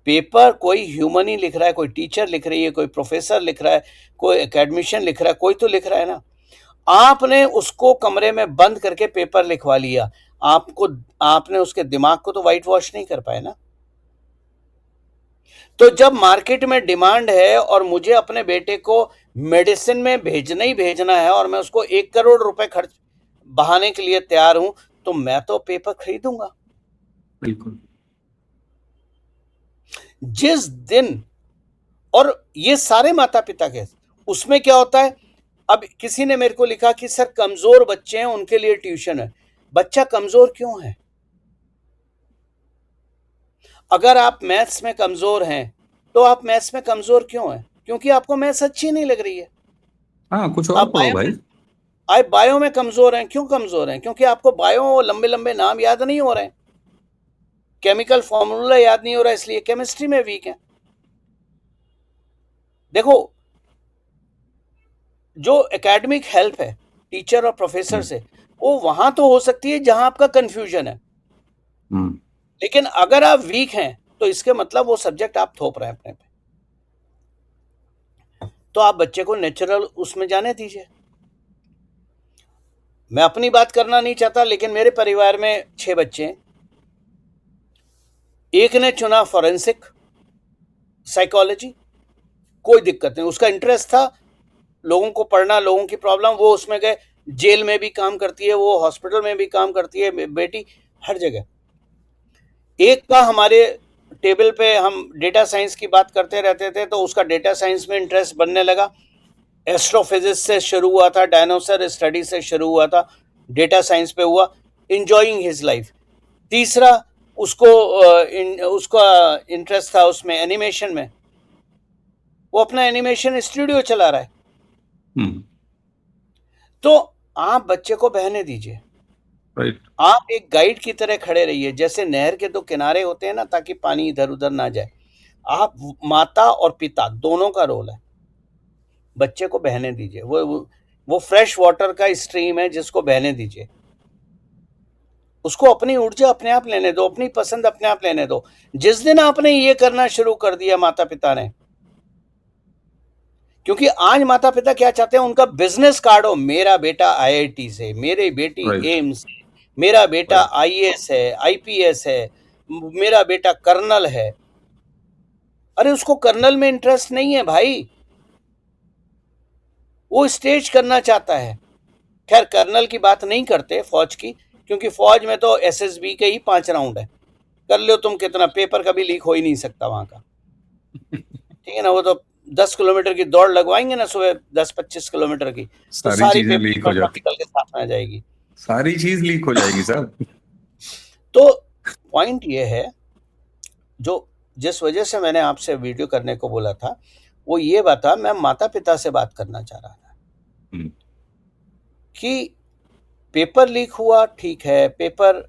पेपर कोई ह्यूमन ही लिख रहा है, कोई टीचर लिख रही है, कोई प्रोफेसर लिख रहा है, कोई एकेडमिशियन लिख रहा है, कोई तो लिख रहा है ना। आपने उसको कमरे में बंद करके पेपर लिखवा लिया, आपने उसके दिमाग को तो वाइट वॉश नहीं कर पाए ना। तो जब मार्केट में डिमांड है और मुझे अपने बेटे को मेडिसिन में भेजना ही भेजना है और मैं उसको 1 करोड़ रुपए खर्च बहाने के लिए तैयार हूं, तो मैं तो पेपर खरीदूंगा। बिल्कुल। जिस दिन, और ये सारे माता पिता के, उसमें क्या होता है, अब किसी ने मेरे को लिखा कि सर कमजोर बच्चे हैं उनके लिए ट्यूशन है। बच्चा कमजोर क्यों है? अगर आप मैथ्स में कमजोर हैं तो आप मैथ्स में कमजोर क्यों हैं? क्योंकि आपको मैथ्स अच्छी नहीं लग रही है। हाँ, कुछ और आप पढ़ो भाई। आप बायो में कमजोर हैं, क्यों कमजोर हैं? क्योंकि आपको बायो लंबे लंबे नाम याद नहीं हो रहे हैं, केमिकल फॉर्मूला याद नहीं हो रहा, इसलिए केमिस्ट्री में वीक है। देखो, जो एकेडमिक हेल्प है टीचर और प्रोफेसर से, वो वहां तो हो सकती है जहां आपका कंफ्यूजन है, लेकिन अगर आप वीक हैं तो इसके मतलब वो सब्जेक्ट आप थोप रहे हैं अपने पे, तो आप बच्चे को नेचुरल उसमें जाने दीजिए। मैं अपनी बात करना नहीं चाहता, लेकिन मेरे परिवार में 6 बच्चे हैं। एक ने चुना फॉरेंसिक साइकोलॉजी, कोई दिक्कत नहीं, उसका इंटरेस्ट था लोगों को पढ़ना, लोगों की प्रॉब्लम, वो उसमें गए। जेल में भी काम करती है वो, हॉस्पिटल में भी काम करती है बेटी, हर जगह। एक का हमारे टेबल पे हम डेटा साइंस की बात करते रहते थे, तो उसका डेटा साइंस में इंटरेस्ट बनने लगा। एस्ट्रोफिजिक्स से शुरू हुआ था, डायनासोर स्टडी से शुरू हुआ था, डेटा साइंस पे हुआ, इंजॉइंग हिज लाइफ। तीसरा, उसका इंटरेस्ट था उसमें एनिमेशन में, वो अपना एनिमेशन स्टूडियो चला रहा है। तो आप बच्चे को बहने दीजिए, राइट। आप एक गाइड की तरह खड़े रहिए, जैसे नहर के 2 किनारे होते हैं ना, ताकि पानी इधर उधर ना जाए। आप माता और पिता दोनों का रोल है, बच्चे को बहने दीजिए। वो फ्रेश वाटर का स्ट्रीम है, जिसको बहने दीजिए। उसको अपनी ऊर्जा अपने आप लेने दो, अपनी पसंद अपने आप लेने दो। जिस दिन आपने ये करना शुरू कर दिया माता पिता ने, क्योंकि आज माता पिता क्या चाहते हैं, उनका बिजनेस कार्ड हो, मेरा बेटा आईआईटी से, मेरी बेटी Right. एम्स से, मेरा बेटा आईएएस है, आईपीएस है, मेरा बेटा कर्नल है। अरे उसको कर्नल में इंटरेस्ट नहीं है भाई, वो स्टेज करना चाहता है। खैर कर्नल की बात नहीं करते फौज की, क्योंकि फौज में तो एसएसबी के ही 5 राउंड है, कर लो तुम कितना, पेपर कभी लीक हो ही नहीं सकता वहां का, ठीक है ना। वो तो 10 किलोमीटर की दौड़ लगवाएंगे ना सुबह, 10-25 किलोमीटर की, तो सारी सारी चीजें लीक हो पेपर जाती, निकल के साथ में आ जाएगी। सारी चीज लीक हो जाएगी सर। तो पॉइंट ये है, जो जिस वजह से मैंने आपसे वीडियो करने को बोला था, वो ये बात था, मैं माता पिता से बात करना चाह रहा था हम्म, कि पेपर लीक हुआ ठीक है, पेपर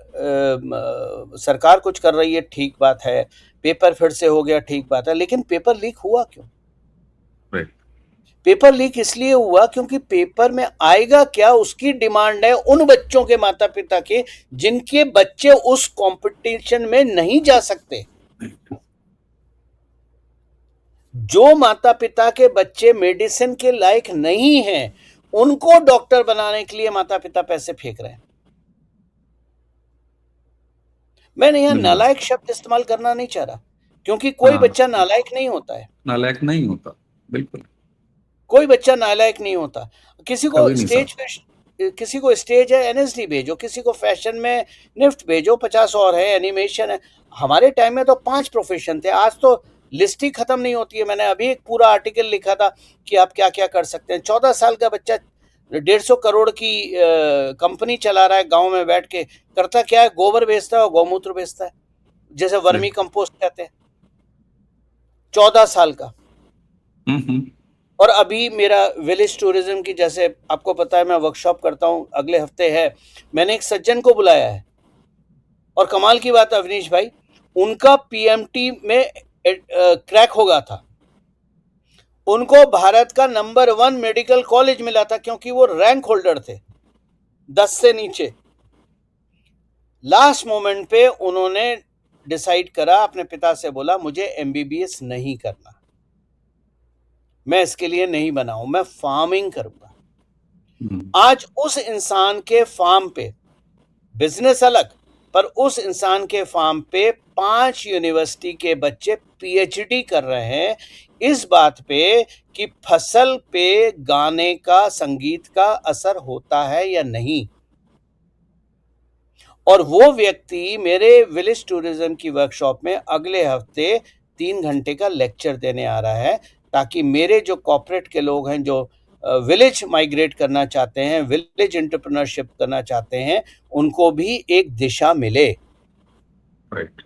सरकार कुछ कर रही है ठीक बात है, पेपर फिर से हो गया ठीक बात है, लेकिन पेपर लीक हुआ क्यों? राइट। पेपर लीक इसलिए हुआ क्योंकि पेपर में आएगा क्या उसकी डिमांड है उन बच्चों के माता पिता के जिनके बच्चे उस कंपटीशन में नहीं जा सकते। जो माता पिता के बच्चे मेडिसिन के लायक नहीं हैं, उनको डॉक्टर बनाने के लिए माता पिता पैसे फेंक रहे हैं। मैंने यहां बिल्कुल। नालायक शब्द इस्तेमाल करना नहीं चाह रहा, क्योंकि कोई हाँ, बच्चा नालायक नहीं होता है, नालायक नहीं होता, बिल्कुल कोई बच्चा नालायक नहीं होता। किसी को कभी नहीं सर। स्टेज पे, किसी को स्टेज है एनएसडी भेजो, किसी को फैशन में निफ्ट भेजो, 50 और है, एनिमेशन है। हमारे टाइम में तो 5 प्रोफेशन थे, आज तो लिस्ट ही खत्म नहीं होती है। मैंने अभी एक पूरा आर्टिकल लिखा था कि आप क्या क्या कर सकते हैं। 14 साल का बच्चा 150 करोड़ की कंपनी चला रहा है, गांव में बैठ के करता क्या है, गोबर बेचता है और गौमूत्र बेचता है, जैसे वर्मी कंपोस्ट कहते हैं। 14 साल का। हम्म। और अभी मेरा विलेज टूरिज्म की, जैसे आपको पता है मैं वर्कशॉप करता हूं, अगले हफ्ते है, मैंने एक सज्जन को बुलाया है। और कमाल की बात अवनीश भाई, उनका पीएमटी में क्रैक हो गया था, उनको भारत का नंबर 1 मेडिकल कॉलेज मिला था, क्योंकि वो रैंक होल्डर थे 10 से नीचे। लास्ट मोमेंट पे उन्होंने डिसाइड करा, अपने पिता से बोला मुझे एमबीबीएस नहीं करना, मैं इसके लिए नहीं बना हूं, मैं फार्मिंग करूंगा। आज उस इंसान के फार्म पे, बिजनेस अलग, पर उस इंसान के फार्म पे 5 यूनिवर्सिटी के बच्चे पीएचडी कर रहे हैं इस बात पे कि फसल पे गाने का, संगीत का असर होता है या नहीं। और वो व्यक्ति मेरे विलेज टूरिज्म की वर्कशॉप में अगले हफ्ते 3 घंटे का लेक्चर देने आ रहा है, ताकि मेरे जो कॉर्पोरेट के लोग हैं, जो विलेज माइग्रेट करना चाहते हैं, विलेज एंटरप्रेन्योरशिप करना चाहते हैं, उनको भी एक दिशा मिले। राइट।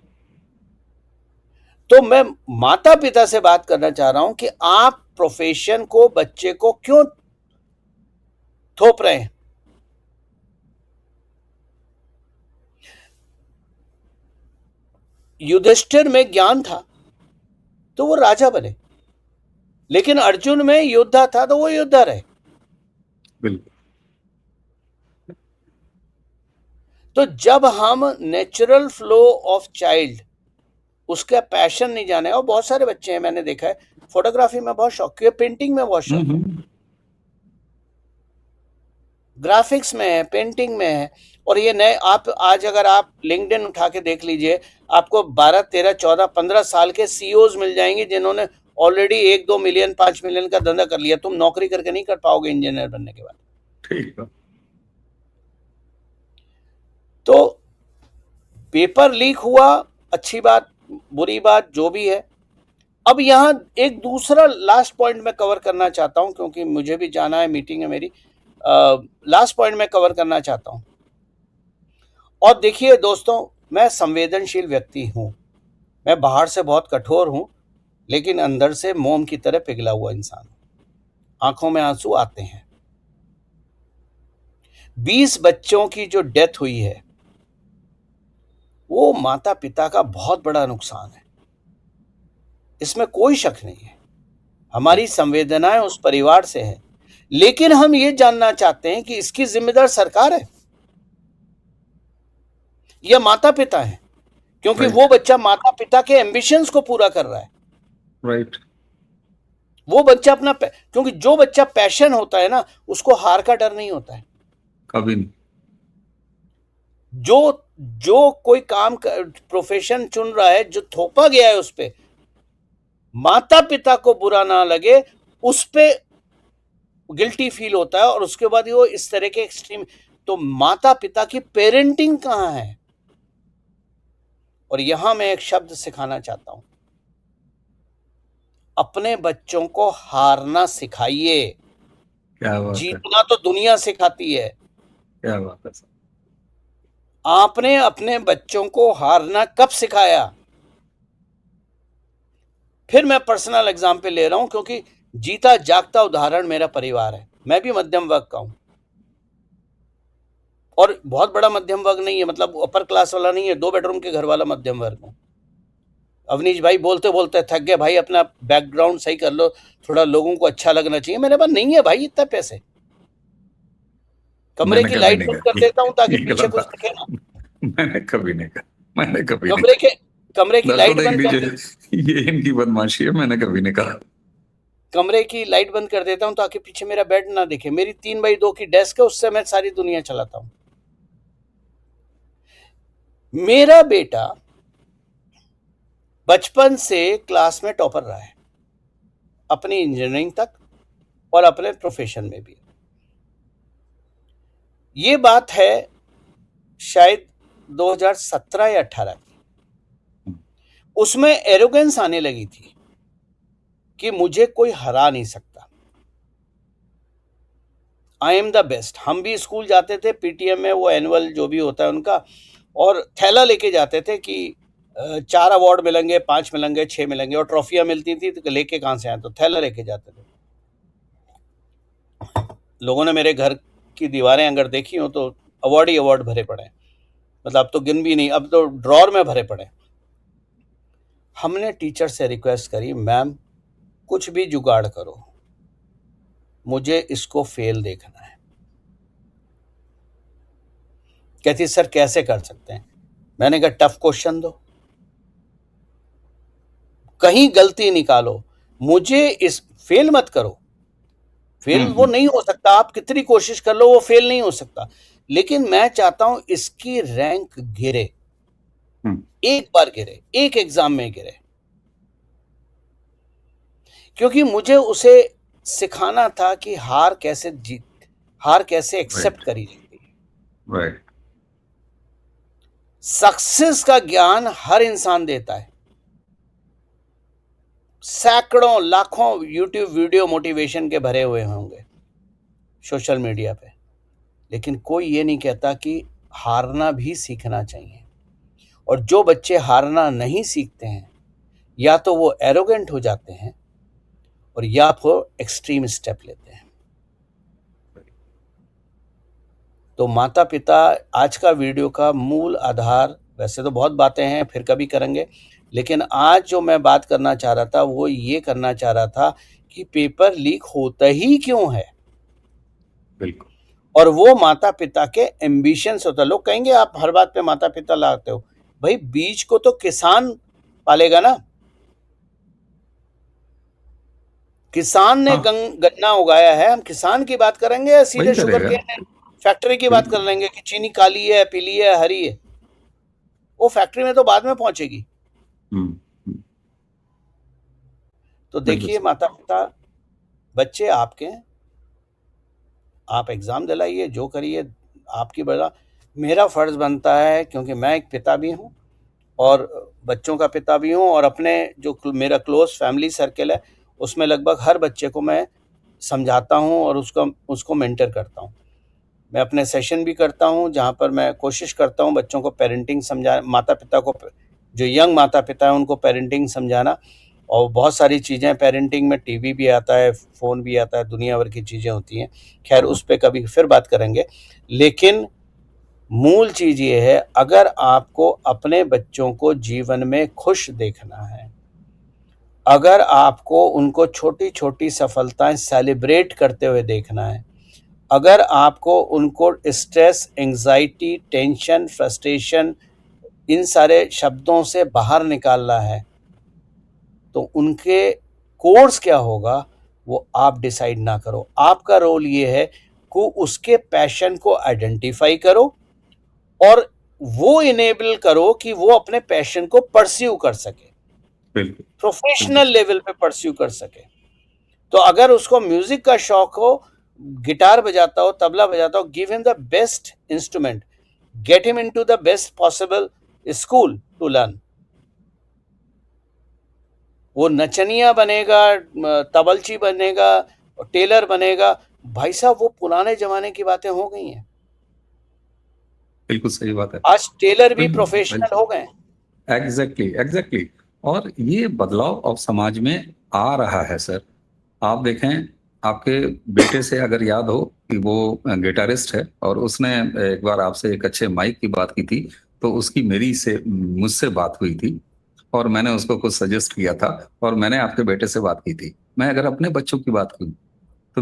तो मैं माता पिता से बात करना चाह रहा हूं कि आप प्रोफेशन को बच्चे को क्यों थोप रहे हैं। युधिष्ठिर में ज्ञान था तो वो राजा बने, लेकिन अर्जुन में योद्धा था तो वो योद्धा रहे। बिल्कुल। तो जब हम नेचुरल फ्लो ऑफ चाइल्ड, उसका पैशन नहीं जाने, और बहुत सारे बच्चे हैं मैंने देखा है, फोटोग्राफी में बहुत शौक है, पेंटिंग में बहुत शौक है, ग्राफिक्स में है, पेंटिंग में है। और ये नए, आप आज अगर आप लिंक्डइन उठा के देख लीजिए, आपको 12, 13, 14, 15 साल के सीईओज मिल जाएंगे जिन्होंने ऑलरेडी 1-2 मिलियन, 5 मिलियन का धंधा कर लिया। तुम नौकरी करके नहीं कर पाओगे इंजीनियर बनने के बाद। ठीक है। तो पेपर लीक हुआ, अच्छी बात, बुरी बात, जो भी है। अब यहां एक दूसरा लास्ट पॉइंट मैं कवर करना चाहता हूं, क्योंकि मुझे भी जाना है, मीटिंग है मेरी। लास्ट पॉइंट मैं कवर करना चाहता हूं। और देखिए दोस्तों, मैं संवेदनशील व्यक्ति हूं, मैं बाहर से बहुत कठोर हूं, लेकिन अंदर से मोम की तरह पिघला हुआ इंसान हूं। आंखों में आंसू आते हैं। 20 बच्चों की जो डेथ हुई है, वो माता पिता का बहुत बड़ा नुकसान है, इसमें कोई शक नहीं है। हमारी संवेदनाएं उस परिवार से है, लेकिन हम ये जानना चाहते हैं कि इसकी जिम्मेदार सरकार है या माता पिता है, क्योंकि Right. वो बच्चा माता पिता के एम्बिशंस को पूरा कर रहा है। राइट। वो बच्चा अपना, क्योंकि जो बच्चा पैशन होता है ना, उसको हार का डर नहीं होता है। कभी नहीं। जो कोई काम प्रोफेशन चुन रहा है, जो थोपा गया है उस पे, माता पिता को बुरा ना लगे, उस पे गिल्टी फील होता है, और उसके बाद वो इस तरह के एक्सट्रीम। तो माता पिता की पेरेंटिंग कहां है? और यहां मैं एक शब्द सिखाना चाहता हूं, अपने बच्चों को हारना सिखाइए। क्या बात है, जीतना तो दुनिया सिखाती है, क्या बात है सर। आपने अपने बच्चों को हारना कब सिखाया? फिर मैं पर्सनल एग्जाम्पल ले रहा हूं, क्योंकि जीता जागता उदाहरण मेरा परिवार है। मैं भी मध्यम वर्ग का हूं, और बहुत बड़ा मध्यम वर्ग नहीं है, मतलब अपर क्लास वाला नहीं है, 2 बेडरूम के घर वाला मध्यम वर्ग हूं। अवनीश भाई बोलते बोलते थक गए, भाई अपना बैकग्राउंड सही कर लो, थोड़ा लोगों को अच्छा लगना चाहिए। मेरे पास नहीं है भाई इतना पैसे। कमरे मैंने की कभी लाइट नहीं बंद कहा कर देता हूं ताकि ये पीछे गलत कुछ बात। दिखे ना। मैंने कभी नहीं कहा, मैंने कभी नहीं कमरे के कमरे की कहा। लाइट दर्शकों देख बंद कर लीजिए, ये इनकी बदमाशी है, मैंने कभी नहीं कहा। कमरे की लाइट बंद कर देता हूं ताकि पीछे मेरा बेड ना दिखे। मेरी 3x2 की डेस्क है, उससे मैं सारी दुनिया चलाता हूं। मेरा बेटा बचपन से क्लास में टॉपर रहा है, अपनी इंजीनियरिंग तक और अपने प्रोफेशन में भी। ये बात है शायद 2017 या 18 की। उसमें एरोगेंस आने लगी थी कि मुझे कोई हरा नहीं सकता, आई एम द बेस्ट। हम भी स्कूल जाते थे, पीटीएम में वो एनुअल जो भी होता है उनका, और थैला लेके जाते थे कि 4 अवार्ड मिलेंगे, 5 मिलेंगे, 6 मिलेंगे, और ट्रॉफियां मिलती थी। तो लेके कहां से आए? तो थैला लेके जाते थे। लोगों ने मेरे घर की दीवारें अगर देखी हो तो अवार्ड ही अवार्ड भरे पड़े, मतलब अब तो गिन भी नहीं, अब तो ड्रॉर में भरे पड़े। हमने टीचर से रिक्वेस्ट करी, मैम कुछ भी जुगाड़ करो, मुझे इसको फेल देखना है। कहती सर कैसे कर सकते हैं? मैंने कहा टफ क्वेश्चन दो, कहीं गलती निकालो, मुझे इस फेल मत करो। फेल वो नहीं हो सकता, आप कितनी कोशिश कर लो वो फेल नहीं हो सकता, लेकिन मैं चाहता हूं इसकी रैंक गिरे, एक बार गिरे, एक एग्जाम में गिरे, क्योंकि मुझे उसे सिखाना था कि हार कैसे एक्सेप्ट करी जाती है। राइट। सक्सेस का ज्ञान हर इंसान देता है। सैकड़ों लाखों यूट्यूब वीडियो मोटिवेशन के भरे हुए होंगे सोशल मीडिया पे, लेकिन कोई ये नहीं कहता कि हारना भी सीखना चाहिए। और जो बच्चे हारना नहीं सीखते हैं, या तो वो एरोगेंट हो जाते हैं और या फिर एक्सट्रीम स्टेप लेते हैं। तो माता पिता, आज का वीडियो का मूल आधार, वैसे तो बहुत बातें हैं, फिर कभी करेंगे, लेकिन आज जो मैं बात करना चाह रहा था वो ये करना चाह रहा था कि पेपर लीक होता ही क्यों है, बिल्कुल। और वो माता पिता के एम्बिशंस होता है। लोग कहेंगे आप हर बात पे माता पिता लाते हो, भाई बीज को तो किसान पालेगा ना। किसान ने गन्ना उगाया है, हम किसान की बात करेंगे या सीधे शुगर केन फैक्ट्री की बात कर लेंगे कि चीनी काली है, पीली है, हरी है? वो फैक्ट्री में तो बाद में पहुंचेगी। तो देखिए माता पिता, बच्चे आपके हैं, आप एग्जाम दिलाइए, जो करिए आपकी बड़ा। मेरा फर्ज बनता है, क्योंकि मैं एक पिता भी हूं और बच्चों का पिता भी हूं, और अपने जो मेरा क्लोज फैमिली सर्कल है उसमें लगभग हर बच्चे को मैं समझाता हूं और उसको मेंटर करता हूं। मैं अपने सेशन भी करता हूं जहां पर मैं कोशिश करता हूं बच्चों को पेरेंटिंग माता पिता को, जो यंग माता पिता है उनको पेरेंटिंग समझाना। और बहुत सारी चीज़ें पेरेंटिंग में, टीवी भी आता है, फ़ोन भी आता है, दुनिया भर की चीज़ें होती हैं। खैर उस पर कभी फिर बात करेंगे, लेकिन मूल चीज़ ये है, अगर आपको अपने बच्चों को जीवन में खुश देखना है, अगर आपको उनको छोटी छोटी सफलताएं सेलिब्रेट करते हुए देखना है, अगर आपको उनको स्ट्रेस, एंजाइटी, टेंशन, फ्रस्ट्रेशन, इन सारे शब्दों से बाहर निकालना है, तो उनके कोर्स क्या होगा वो आप डिसाइड ना करो। आपका रोल ये है कि उसके पैशन को आइडेंटिफाई करो और वो इनेबल करो कि वो अपने पैशन को परस्यू कर सके। बिल्कुल प्रोफेशनल लेवल पे परस्यू कर सके। तो अगर उसको म्यूजिक का शौक हो, गिटार बजाता हो, तबला बजाता हो, give him the best instrument, get him into the best possible school to learn. वो नचनिया बनेगा, तबलची बनेगा, टेलर बनेगा, भाई साहब वो पुराने जमाने की बातें हो गई हैं। बिल्कुल सही बात है। आज टेलर भी बिल्कुल, प्रोफेशनल हो गए। एग्जैक्टली। और ये बदलाव अब समाज में आ रहा है सर। आप देखें, आपके बेटे से अगर याद हो कि वो गिटारिस्ट है और उसने एक बार आपसे एक अच्छे माइक की बात की थी, तो उसकी मुझसे बात हुई थी और मैंने उसको कुछ सजेस्ट किया था और मैंने आपके बेटे से बात की थी। मैं अगर अपने बच्चों की बात करूं तो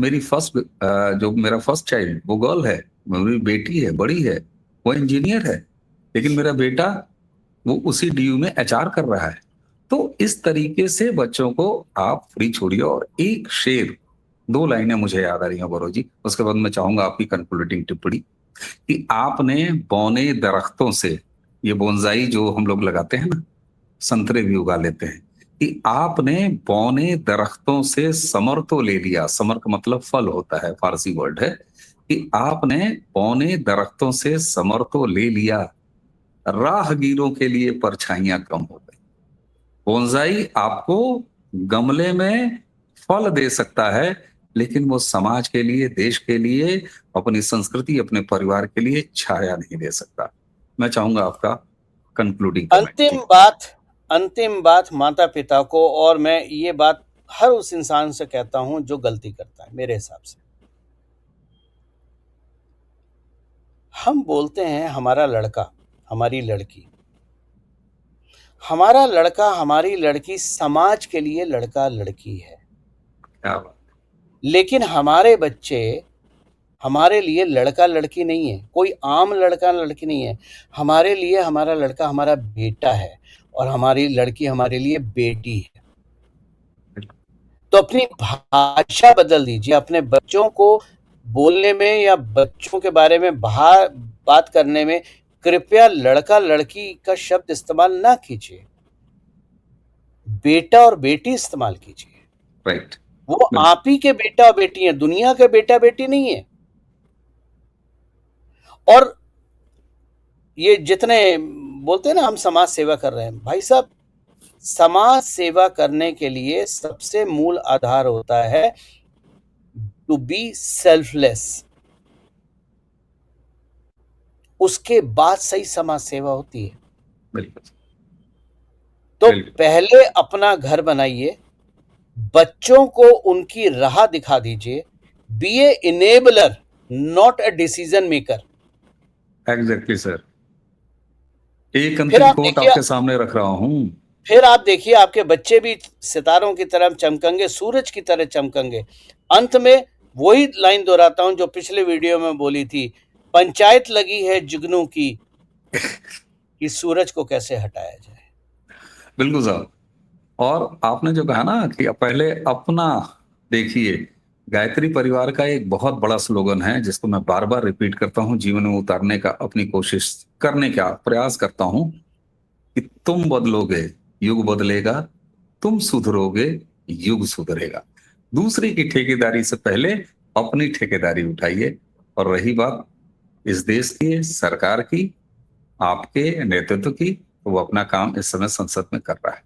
जो मेरा फर्स्ट चाइल्ड वो गर्ल है, मेरी बेटी है, बड़ी है, वो इंजीनियर है, लेकिन मेरा बेटा वो उसी डीयू में एचआर कर रहा है। तो इस तरीके से बच्चों को आप फ्री छोड़िए। और एक शेर, 2 लाइनें मुझे याद आ रही हैं गौरव जी, उसके बाद मैं चाहूंगा आपकी कंक्लूडिंग टिप्पणी कि आपने बौने दरख्तों से, ये बोनसाई जो हम लोग लगाते हैं ना, संतरे भी उगा लेते हैं, कि आपने बौने दरख्तों से समर तो ले लिया। समर का मतलब फल होता है, फारसी वर्ड है, कि आपने बौने दरख्तों से समर तो ले लिया, राहगीरों के लिए परछाइयां कम हो गई। बोनसाई आपको गमले में फल दे सकता है, लेकिन वो समाज के लिए, देश के लिए, अपनी संस्कृति, अपने परिवार के लिए छाया नहीं दे सकता। मैं चाहूंगा आपका कंक्लूडिंग कमेंट। अंतिम बात माता पिता को, और मैं ये बात हर उस इंसान से कहता हूं जो गलती करता है। मेरे हिसाब से हम बोलते हैं हमारा लड़का, हमारी लड़की, हमारा लड़का, हमारी लड़की समाज के लिए लड़का लड़की है, क्या बात। लेकिन हमारे बच्चे हमारे लिए लड़का लड़की नहीं है, कोई आम लड़का लड़की नहीं है। हमारे लिए हमारा लड़का हमारा बेटा है और हमारी लड़की हमारे लिए बेटी है। तो अपनी भाषा बदल दीजिए। अपने बच्चों को बोलने में या बच्चों के बारे में बात करने में कृपया लड़का लड़की का शब्द इस्तेमाल ना कीजिए, बेटा और बेटी इस्तेमाल कीजिए। राइट। वो आप ही के बेटा और बेटी हैं, दुनिया के बेटा बेटी नहीं है। और ये जितने बोलते हैं ना हम समाज सेवा कर रहे हैं, भाई साहब समाज सेवा करने के लिए सबसे मूल आधार होता है टू बी सेल्फलेस। उसके बाद सही समाज सेवा होती है। बिल्कुल। तो पहले अपना घर बनाइए, बच्चों को उनकी राह दिखा दीजिए। Be a enabler, not a decision maker. Exactly sir. एक अंतिम कोट आपके सामने रख रहा हूं। फिर आप देखिए आपके बच्चे भी सितारों की तरह चमकेंगे, सूरज की तरह चमकेंगे। अंत में वही लाइन दोहराता हूं जो पिछले वीडियो में बोली थी, पंचायत लगी है जुगनू की कि सूरज को कैसे हटाया जाए। बिल्कुल साहब। और आपने जो कहा ना कि पहले अपना देखिए, गायत्री परिवार का एक बहुत बड़ा स्लोगन है जिसको मैं बार बार रिपीट करता हूं, जीवन में उतारने का अपनी कोशिश करने का प्रयास करता हूं, कि तुम बदलोगे युग बदलेगा, तुम सुधरोगे युग सुधरेगा। दूसरे की ठेकेदारी से पहले अपनी ठेकेदारी उठाइए। और रही बात इस देश की, सरकार की, आपके नेतृत्व की, तो वो अपना काम इस समय संसद में कर रहा है।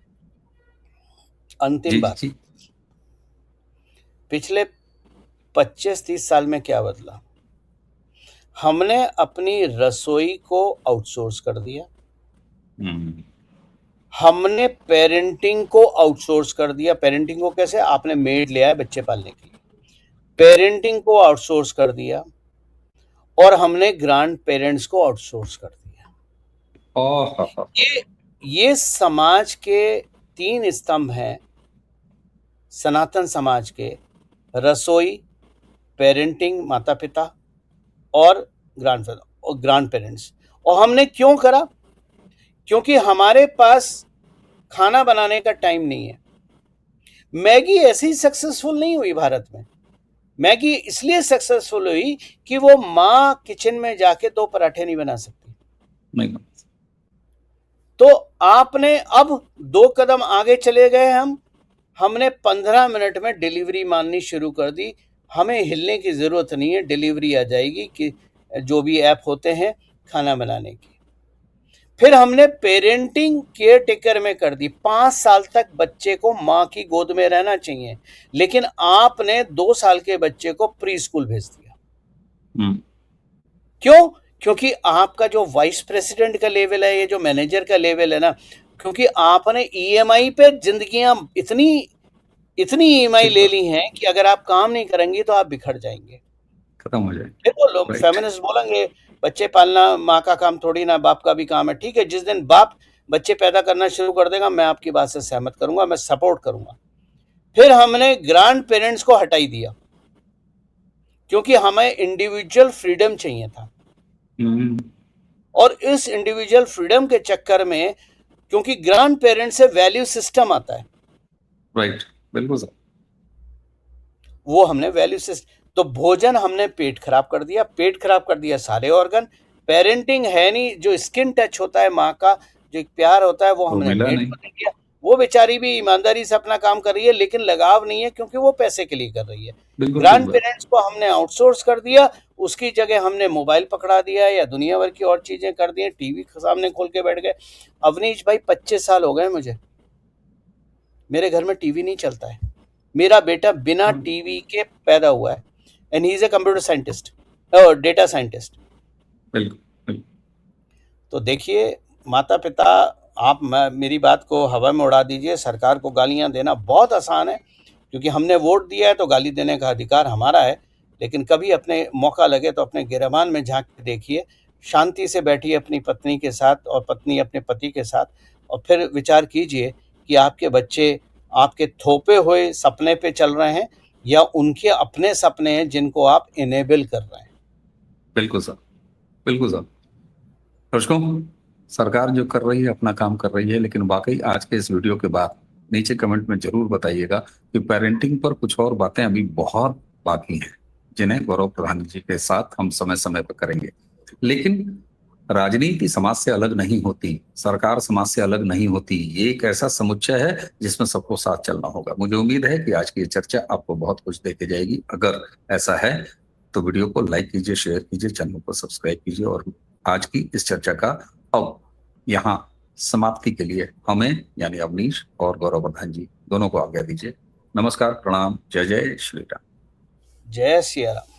अंतिम बात, पिछले 25-30 साल में क्या बदला? हमने अपनी रसोई को आउटसोर्स कर दिया, हमने पेरेंटिंग को आउटसोर्स कर दिया। पेरेंटिंग को कैसे? आपने मेड लिया है बच्चे पालने के लिए, पेरेंटिंग को आउटसोर्स कर दिया। और हमने ग्रैंड पेरेंट्स को आउटसोर्स कर दिया। ये समाज के 3 स्तंभ हैं सनातन समाज के, रसोई, पेरेंटिंग माता पिता, और ग्रैंड पेरेंट्स। और हमने क्यों करा? क्योंकि हमारे पास खाना बनाने का टाइम नहीं है। मैगी ऐसे ही सक्सेसफुल नहीं हुई भारत में। मैगी इसलिए सक्सेसफुल हुई कि वो माँ किचन में जाके 2 पराठे नहीं बना सकती। नहीं। तो आपने अब 2 कदम आगे चले गए हमने 15 मिनट में डिलीवरी माननी शुरू कर दी। हमें हिलने की ज़रूरत नहीं है, डिलीवरी आ जाएगी कि जो भी ऐप होते हैं खाना बनाने की। फिर हमने पेरेंटिंग केयर टेकर में कर दी। 5 साल तक बच्चे को माँ की गोद में रहना चाहिए, लेकिन आपने 2 साल के बच्चे को प्री स्कूल भेज दिया। क्यों? क्योंकि आपका जो वाइस प्रेसिडेंट का लेवल है, ये जो मैनेजर का लेवल है ना, क्योंकि आपने ईएमआई पे जिंदगियां इतनी ईएमआई ले ली हैं कि अगर आप काम नहीं करेंगे तो आप बिखर जाएंगे, खत्म हो जाए। फिर वो लोग फेमिनिस्ट बोलेंगे बच्चे पालना माँ का काम थोड़ी ना, बाप का भी काम है। ठीक है, जिस दिन बाप बच्चे पैदा करना शुरू कर देगा, मैं आपकी बात से सहमत करूंगा, मैं सपोर्ट करूंगा। फिर हमने ग्रैंड पेरेंट्स को हटाई दिया, क्योंकि हमें इंडिविजुअल फ्रीडम चाहिए था। और इस इंडिविजुअल फ्रीडम के चक्कर में, क्योंकि ग्रैंड पेरेंट्स से वैल्यू सिस्टम आता है, राइट, बिल्कुल सर, वो हमने वैल्यू सिस्टम, तो भोजन हमने पेट खराब कर दिया सारे ऑर्गन। पेरेंटिंग है नहीं, जो स्किन टच होता है माँ का, जो एक प्यार होता है, वो हमने मिला पेट नहीं। को दे दिया। वो बेचारी भी ईमानदारी से अपना काम कर रही है, लेकिन लगाव नहीं है, क्योंकि वो पैसे के लिए कर रही है। बिल्कुल ग्रैंड ठीक बात। पेरेंट्स को हमने आउटसोर्स कर दिया, उसकी जगह हमने मोबाइल पकड़ा दिया या दुनिया भर की और चीजें कर दी, टीवी के सामने खोल के बैठ गए। अवनीश भाई 25 साल हो गए मुझे, मेरे घर में टीवी नहीं चलता है। मेरा बेटा बिना टीवी के पैदा हुआ है, and he is a computer scientist और डेटा साइंटिस्ट। बिल्कुल। तो देखिए, माता पिता, आप मेरी बात को हवा में उड़ा दीजिए। सरकार को गालियां देना बहुत आसान है, क्योंकि हमने वोट दिया है तो गाली देने का अधिकार हमारा है। लेकिन कभी अपने मौका लगे तो अपने गिरबान में झांक के देखिए, शांति से बैठिए अपनी पत्नी के साथ और पत्नी अपने पति के साथ, और फिर विचार कीजिए कि आपके बच्चे आपके थोपे हुए सपने पे चल रहे हैं या उनके अपने सपने हैं जिनको आप इनेबल कर रहे हैं। बिल्कुल सर, बिल्कुल सर। दर्शकों, सरकार जो कर रही है अपना काम कर रही है, लेकिन वाकई आज के इस वीडियो के बाद नीचे कमेंट में जरूर बताइएगा कि पेरेंटिंग पर कुछ और बातें अभी बहुत बाकी हैं, जिन्हें गौरव प्रधान जी के साथ हम समय समय पर करेंगे। लेकिन राजनीति समाज से अलग नहीं होती, सरकार समाज से अलग नहीं होती। ये एक ऐसा समुच्चय है जिसमें सबको साथ चलना होगा। मुझे उम्मीद है कि आज की ये चर्चा आपको बहुत कुछ देके जाएगी। अगर ऐसा है तो वीडियो को लाइक कीजिए, शेयर कीजिए, चैनल को सब्सक्राइब कीजिए, और आज की इस चर्चा का अब यहाँ समाप्ति के लिए हमें यानी अवनीश और गौरव प्रधान जी दोनों को आज्ञा दीजिए। नमस्कार, प्रणाम, जय जय श्री राम। जय सिया राम।